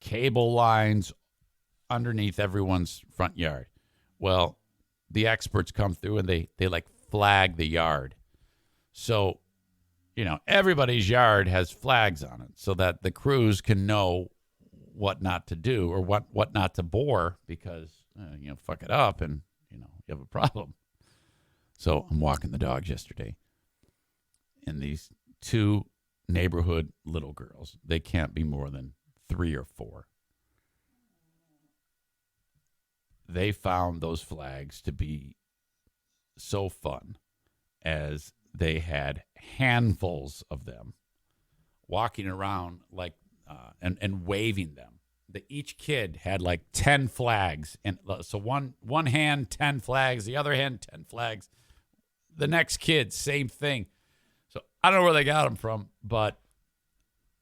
cable lines underneath everyone's front yard. Well, the experts come through and they flag the yard. So, everybody's yard has flags on it so that the crews can know what not to do or what not to bore because, fuck it up and, you have a problem. So I'm walking the dogs yesterday, and these two neighborhood little girls, they can't be more than 3 or 4. They found those flags to be so fun as they had handfuls of them walking around like and waving them. Each kid had like 10 flags, and so one hand 10 flags, the other hand 10 flags. The next kid, same thing. So I don't know where they got them from, but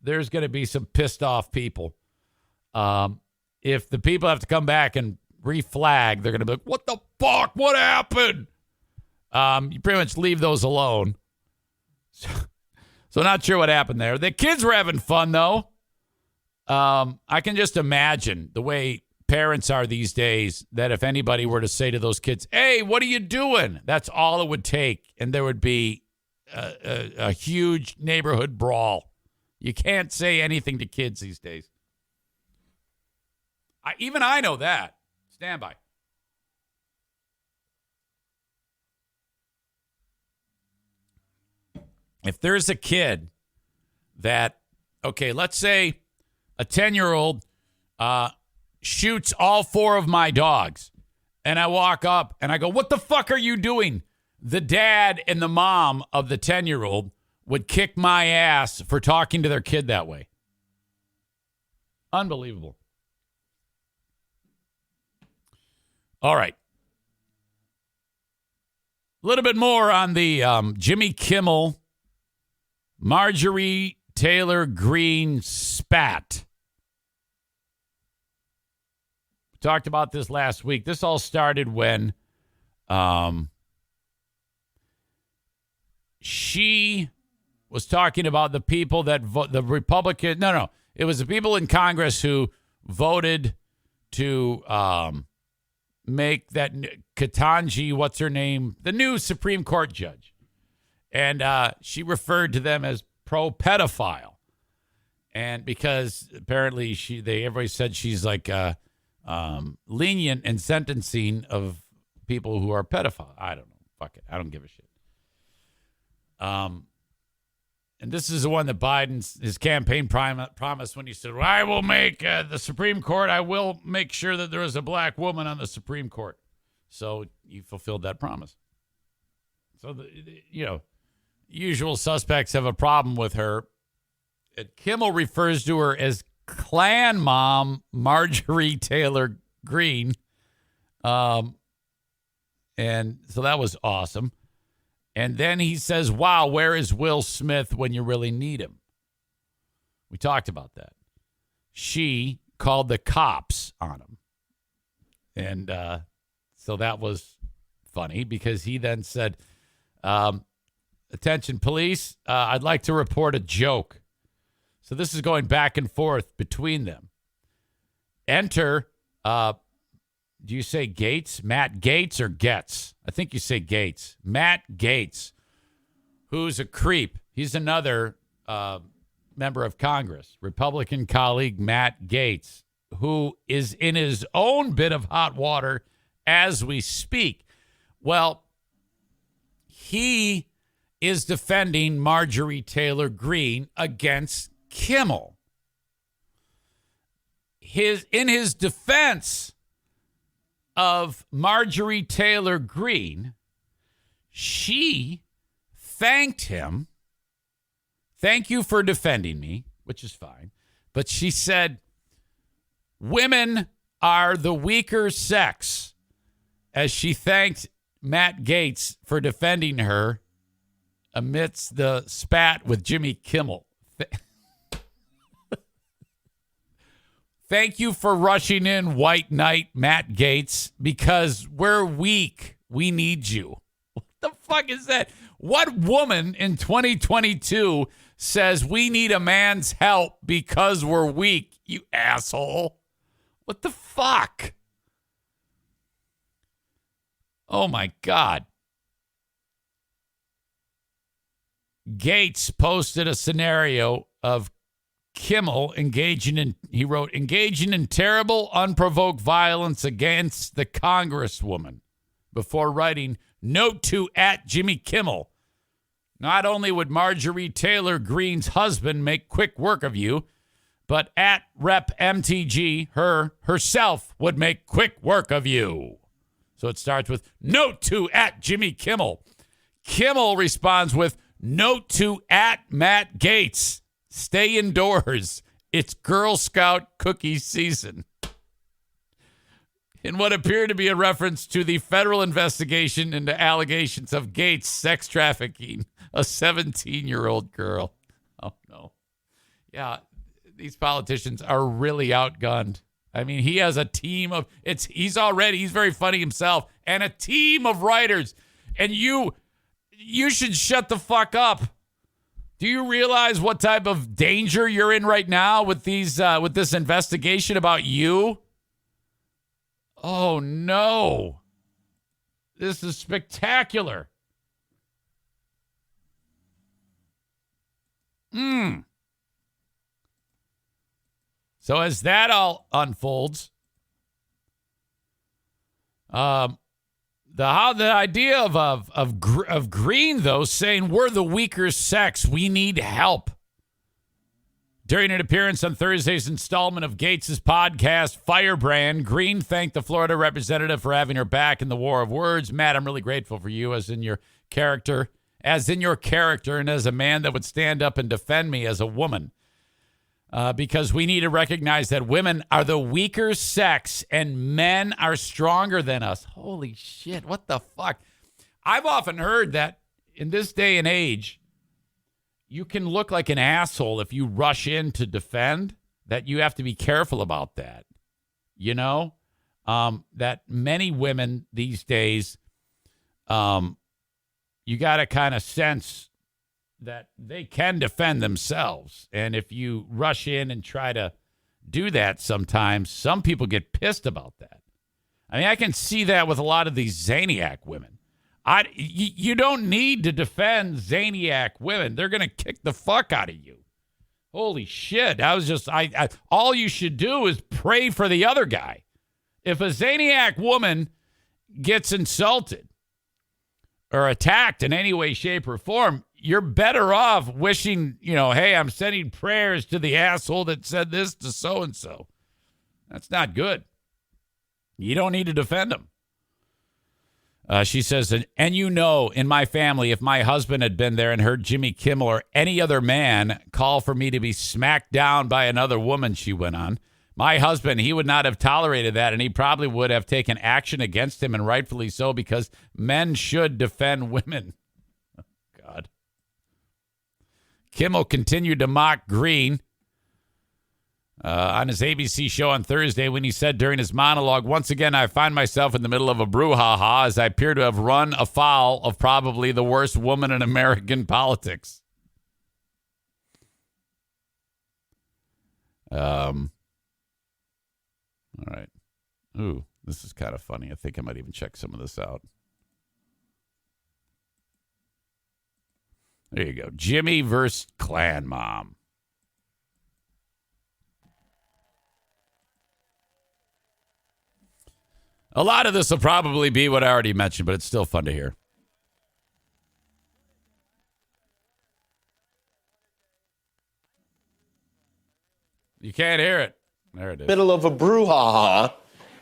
there's going to be some pissed off people. If the people have to come back and reflag, they're going to be like, "What the fuck? What happened?" You pretty much leave those alone. So not sure what happened there. The kids were having fun though. I can just imagine the way parents are these days, that if anybody were to say to those kids, "Hey, what are you doing?" That's all it would take, and there would be a huge neighborhood brawl. You can't say anything to kids these days. Even I know that. Stand by. If there's a kid that, okay, let's say a 10-year-old shoots all 4 of my dogs, and I walk up and I go, "What the fuck are you doing?" The dad and the mom of the 10-year-old would kick my ass for talking to their kid that way. Unbelievable. All right. A little bit more on the Jimmy Kimmel, Marjorie Taylor Greene spat. We talked about this last week. This all started when she was talking about the people that the Republican. No. It was the people in Congress who voted to make that Ketanji, what's her name, the new Supreme Court judge. And she referred to them as pro-pedophile. And because apparently everybody said she's like lenient in sentencing of people who are pedophiles. I don't know. Fuck it. I don't give a shit. And this is the one that his campaign promised when he said, "I will make the Supreme Court. I will make sure that there is a black woman on the Supreme Court." So he fulfilled that promise. So, usual suspects have a problem with her. Kimmel refers to her as Klan Mom Marjorie Taylor Greene. And so that was awesome. And then he says, "Wow, where is Will Smith when you really need him?" We talked about that. She called the cops on him. And so that was funny because he then said, "Attention, police, I'd like to report a joke." So this is going back and forth between them. Enter, do you say Gates? Matt Gates or Getz? I think you say Gates. Matt Gates, who's a creep. He's another member of Congress, Republican colleague Matt Gates, who is in his own bit of hot water as we speak. Well, he is defending Marjorie Taylor Greene against Kimmel. In his defense of Marjorie Taylor Greene, she thanked him. "Thank you for defending me," which is fine. But she said, "Women are the weaker sex," as she thanked Matt Gaetz for defending her amidst the spat with Jimmy Kimmel. Thank you for rushing in, white knight Matt Gaetz, because we're weak. We need you. What the fuck is that? What woman in 2022 says we need a man's help because we're weak, you asshole? What the fuck? Oh, my God. Gates posted a scenario of Kimmel engaging in terrible, unprovoked violence against the Congresswoman before writing, "Note to @JimmyKimmel. Not only would Marjorie Taylor Greene's husband make quick work of you, but @RepMTG herself would make quick work of you." So it starts with note to at Jimmy Kimmel. Kimmel responds with note to at Matt Gaetz. Stay indoors. It's Girl Scout cookie season. In what appeared to be a reference to the federal investigation into allegations of Gaetz sex trafficking a 17-year-old girl. Oh, no. Yeah, these politicians are really outgunned. I mean, he has a team of, he's very funny himself, and a team of writers. And you should shut the fuck up. Do you realize what type of danger you're in right now with this investigation about you? Oh, no. This is spectacular. So as that all unfolds, the idea of Green, though, saying we're the weaker sex, we need help. During an appearance on Thursday's installment of Gates' podcast, Firebrand, Green thanked the Florida representative for having her back in the war of words. Matt, I'm really grateful for you as in your character, and as a man that would stand up and defend me as a woman. Because we need to recognize that women are the weaker sex and men are stronger than us. Holy shit, what the fuck? I've often heard that in this day and age, you can look like an asshole if you rush in to defend, that you have to be careful about that. You know, that many women these days, you got to kind of sense that they can defend themselves. And if you rush in and try to do that sometimes, some people get pissed about that. I mean, I can see that with a lot of these Zaniac women. You don't need to defend Zaniac women. They're going to kick the fuck out of you. Holy shit. All you should do is pray for the other guy. If a Zaniac woman gets insulted or attacked in any way, shape, or form, you're better off wishing, hey, I'm sending prayers to the asshole that said this to so-and-so. That's not good. You don't need to defend them. She says, and in my family, if my husband had been there and heard Jimmy Kimmel or any other man call for me to be smacked down by another woman, she went on, my husband, he would not have tolerated that, and he probably would have taken action against him, and rightfully so, because men should defend women. Oh, God. Kimmel continued to mock Green on his ABC show on Thursday when he said during his monologue, once again, I find myself in the middle of a brouhaha as I appear to have run afoul of probably the worst woman in American politics. All right. Ooh, this is kind of funny. I think I might even check some of this out. There you go. Jimmy versus Clan Mom. A lot of this will probably be what I already mentioned, but it's still fun to hear. You can't hear it. There it is. Middle of a brouhaha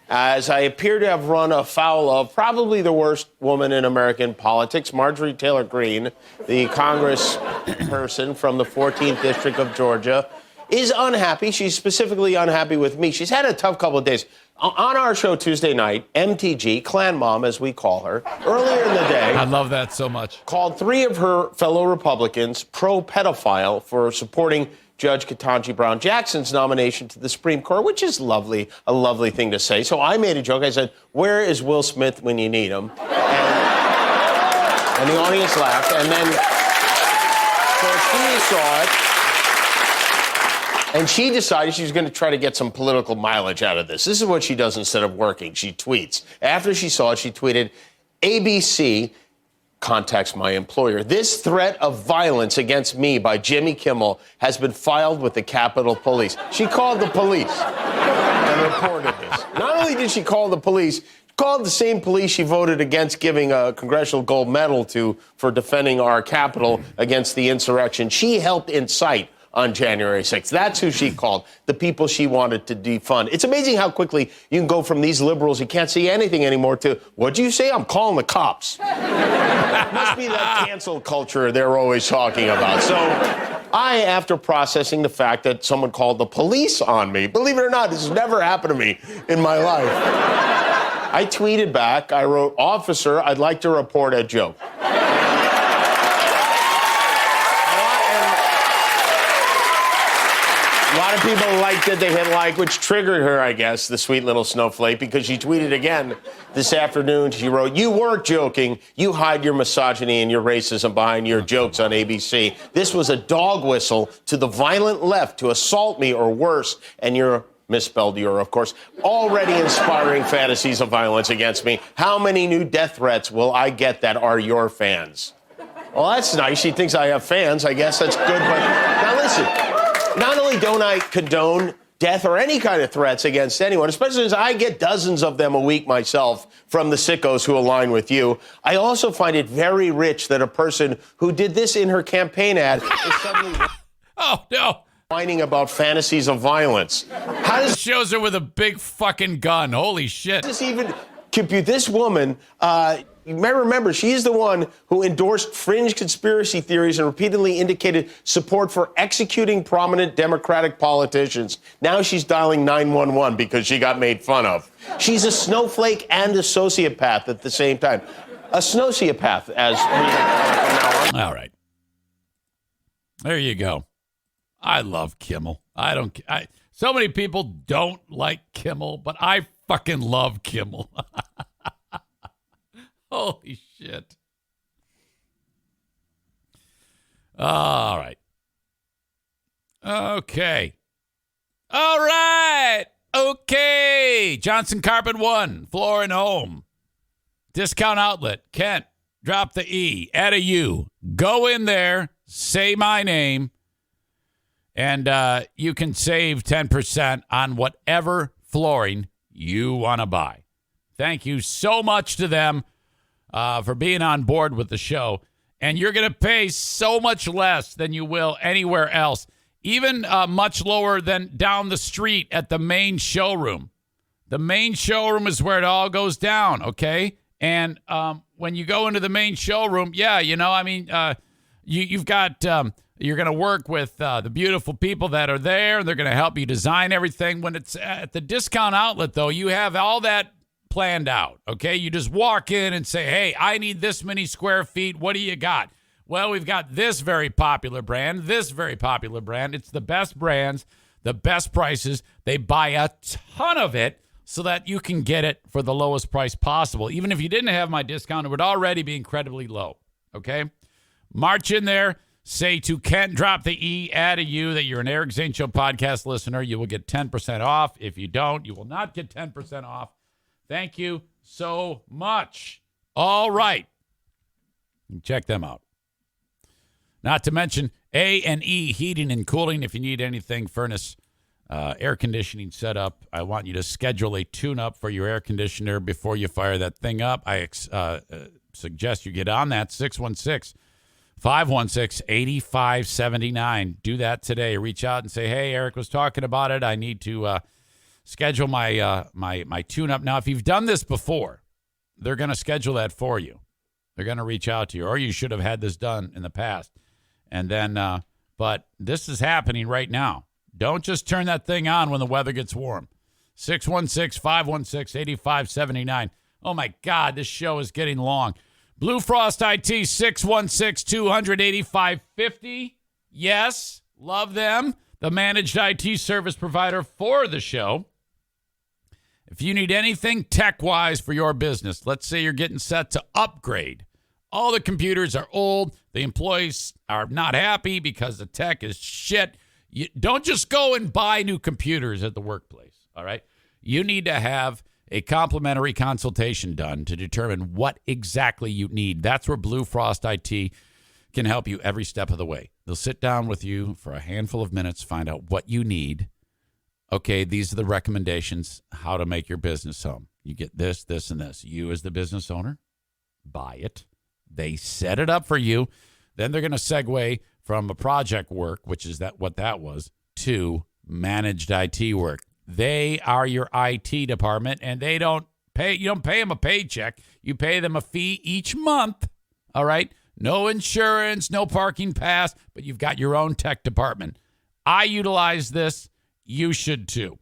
as I appear to have run afoul of probably the worst woman in American politics, Marjorie Taylor Greene, the congressperson from the 14th District of Georgia, is unhappy. She's specifically unhappy with me. She's had a tough couple of days. On our show Tuesday night, MTG, Clan Mom as we call her, earlier in the day. I love that so much. Called three of her fellow Republicans pro-pedophile for supporting Judge Ketanji Brown Jackson's nomination to the Supreme Court, which is lovely, a lovely thing to say. So I made a joke. I said, where is Will Smith when you need him? And the audience laughed. And then so she saw it. And she decided she was going to try to get some political mileage out of this. This is what she does instead of working. She tweets. After she saw it, she tweeted, ABC contacts my employer. This threat of violence against me by Jimmy Kimmel has been filed with the Capitol Police. She called the police and reported this. Not only did she call the police, she called the same police she voted against giving a Congressional Gold Medal to for defending our Capitol against the insurrection. She helped incite on January 6th. That's who she called, the people she wanted to defund. It's amazing how quickly you can go from these liberals who can't see anything anymore to, what'd you say? I'm calling the cops. Must be that cancel culture they're always talking about. So after processing the fact that someone called the police on me, believe it or not, this has never happened to me in my life. I tweeted back, I wrote, "Officer, I'd like to report a joke." A lot of people liked it. They hit like, which triggered her, I guess, the sweet little snowflake, because she tweeted again this afternoon. She wrote, "You weren't joking. You hide your misogyny and your racism behind your jokes on ABC. This was a dog whistle to the violent left to assault me or worse, and you're," misspelled "you're," of course, "already inspiring fantasies of violence against me. How many new death threats will I get that are your fans?" Well, that's nice. She thinks I have fans. I guess that's good. But now listen. Not only don't I condone death or any kind of threats against anyone, especially as I get dozens of them a week myself from the sickos who align with you, I also find it very rich that a person who did this in her campaign ad is suddenly whining about fantasies of violence. How does shows her with a big fucking gun? Holy shit! this even compute? This woman. You may remember, she's the one who endorsed fringe conspiracy theories and repeatedly indicated support for executing prominent Democratic politicians. Now she's dialing 911 because she got made fun of. She's a snowflake and a sociopath at the same time. A snowciopath, as we call it from now on. All right. There you go. I love Kimmel. So many people don't like Kimmel, but I fucking love Kimmel. Holy shit. All right. Okay. All right. Okay. Johnson Carpet 1, Floor and Home. Discount outlet. Kent, drop the E, add a U. Go in there, say my name, and you can save 10% on whatever flooring you want to buy. Thank you so much to them for being on board with the show. And you're going to pay so much less than you will anywhere else, even much lower than down the street at the main showroom. The main showroom is where it all goes down, okay? And when you go into the main showroom, you've got, you're going to work with the beautiful people that are there. They're going to help you design everything. When it's at the discount outlet, though, you have all that planned out, okay? You just walk in and say, "Hey, I need this many square feet. What do you got?" Well, we've got this very popular brand, this very popular brand. It's the best brands, the best prices. They buy a ton of it so that you can get it for the lowest price possible. Even if you didn't have my discount, it would already be incredibly low, okay? March in there, say to Kent, drop the E, add a U, that you're an Eric Zane Show podcast listener. You will get 10% off. If you don't, you will not get 10% off. Thank you so much. All right. Check them out. Not to mention A&E Heating and Cooling. If you need anything furnace, air conditioning set up, I want you to schedule a tune-up for your air conditioner before you fire that thing up. I suggest you get on that, 616-516-8579. Do that today. Reach out and say, "Hey, Eric was talking about it. I need to schedule my my tune-up." Now, if you've done this before, they're going to schedule that for you. They're going to reach out to you, or you should have had this done in the past. And then, but this is happening right now. Don't just turn that thing on when the weather gets warm. 616-516-8579. Oh, my God, this show is getting long. Blue Frost IT, 616-200-8550. Yes, love them. The managed IT service provider for the show. If you need anything tech-wise for your business, let's say you're getting set to upgrade. All the computers are old. The employees are not happy because the tech is shit. You don't just go and buy new computers at the workplace, all right? You need to have a complimentary consultation done to determine what exactly you need. That's where Blue Frost IT can help you every step of the way. They'll sit down with you for a handful of minutes, find out what you need. Okay, these are the recommendations, how to make your business home. You get this, this, and this. You as the business owner, buy it. They set it up for you. Then they're going to segue from a project work, which is what that was, to managed IT work. They are your IT department, and you don't pay them a paycheck. You pay them a fee each month. All right? No insurance, no parking pass, but you've got your own tech department. I utilize this. You should too,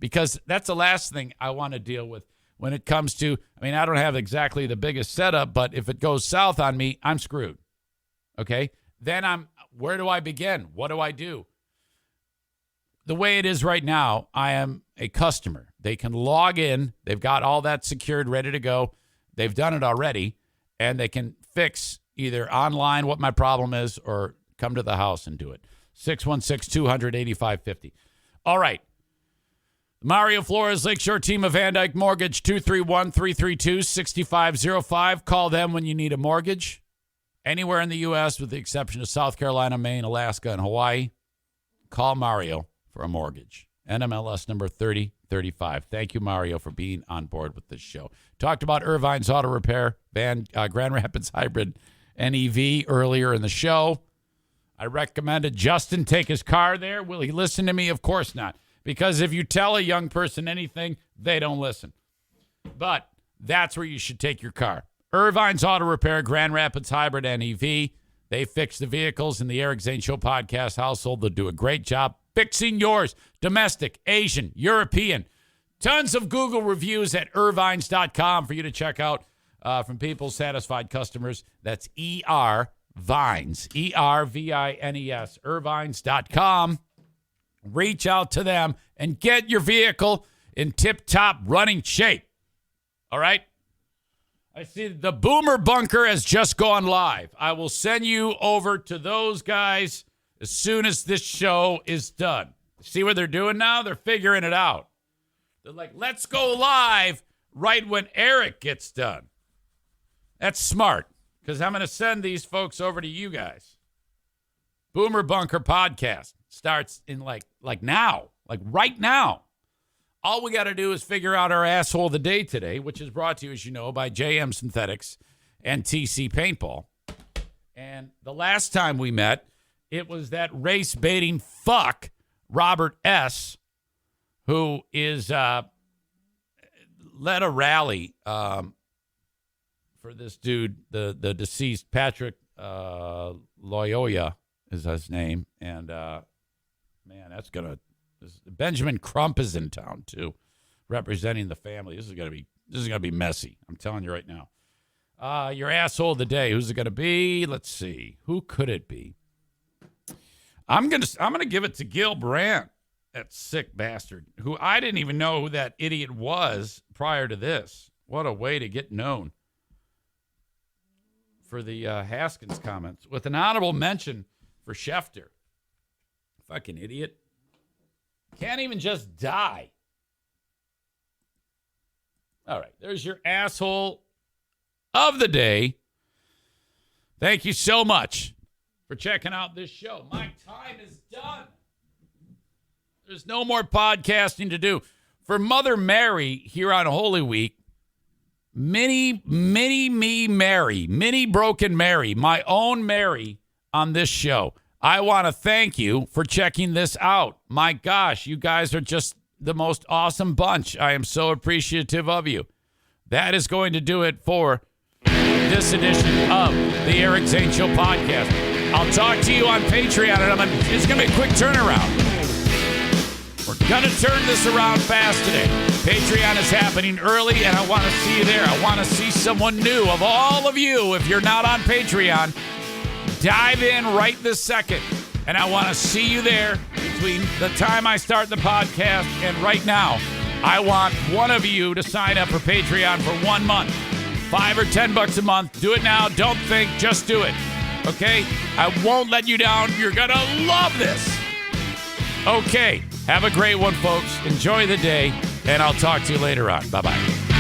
because that's the last thing I want to deal with when it comes to, I don't have exactly the biggest setup, but if it goes south on me, I'm screwed. Okay? Then where do I begin? What do I do? The way it is right now, I am a customer. They can log in. They've got all that secured, ready to go. They've done it already, and they can fix either online what my problem is or come to the house and do it. 616-200-8550. All right. Mario Flores, Lakeshore Team of Van Dyke Mortgage, 231-332-6505. Call them when you need a mortgage. Anywhere in the U.S. with the exception of South Carolina, Maine, Alaska, and Hawaii. Call Mario for a mortgage. NMLS number 3035. Thank you, Mario, for being on board with this show. Talked about Irvine's Auto Repair, Grand Rapids Hybrid NEV earlier in the show. I recommended Justin take his car there. Will he listen to me? Of course not. Because if you tell a young person anything, they don't listen. But that's where you should take your car. Irvine's Auto Repair, Grand Rapids Hybrid NEV. They fix the vehicles in the Eric Zane Show podcast household. They'll do a great job fixing yours. Domestic, Asian, European. Tons of Google reviews at irvines.com for you to check out from people, satisfied customers. That's Vines, ERVINES, irvines.com. Reach out to them and get your vehicle in tip-top running shape. All right? I see the Boomer Bunker has just gone live. I will send you over to those guys as soon as this show is done. See what they're doing now? They're figuring it out. They're like, let's go live right when Eric gets done. That's smart, because I'm going to send these folks over to you guys. Boomer Bunker podcast starts in like now, like right now. All we got to do is figure out our asshole of the day today, which is brought to you, as you know, by JM Synthetics and TC Paintball. And the last time we met, it was that race-baiting fuck, Robert S., who is led a rally for this dude, the deceased Patrick Loyola is his name. And, man, that's going to... Benjamin Crump is in town, too, representing the family. This is going to be messy. I'm telling you right now. Your asshole of the day. Who's it going to be? Let's see. Who could it be? I'm gonna give it to Gil Brandt, that sick bastard, who I didn't even know who that idiot was prior to this. What a way to get known for the Haskins comments. With an honorable mention for Scheffler. Fucking idiot. Can't even just die. All right, there's your asshole of the day. Thank you so much for checking out this show. My time is done. There's no more podcasting to do. For Mother Mary here on Holy Week, mini broken Mary, my own Mary on this show. I want to thank you for checking this out. My gosh, you guys are just the most awesome bunch. I am so appreciative of you. That is going to do it for this edition of the Eric Zane Show podcast. I'll talk to you on Patreon, and it's going to be a quick turnaround. We're going to turn this around fast today. Patreon is happening early, and I want to see you there. I want to see someone new. Of all of you, if you're not on Patreon, dive in right this second, and I want to see you there between the time I start the podcast and right now. I want one of you to sign up for Patreon for 1 month. $5 or $10 a month. Do it now. Don't think. Just do it. Okay? I won't let you down. You're going to love this. Okay. Have a great one, folks. Enjoy the day, and I'll talk to you later on. Bye-bye.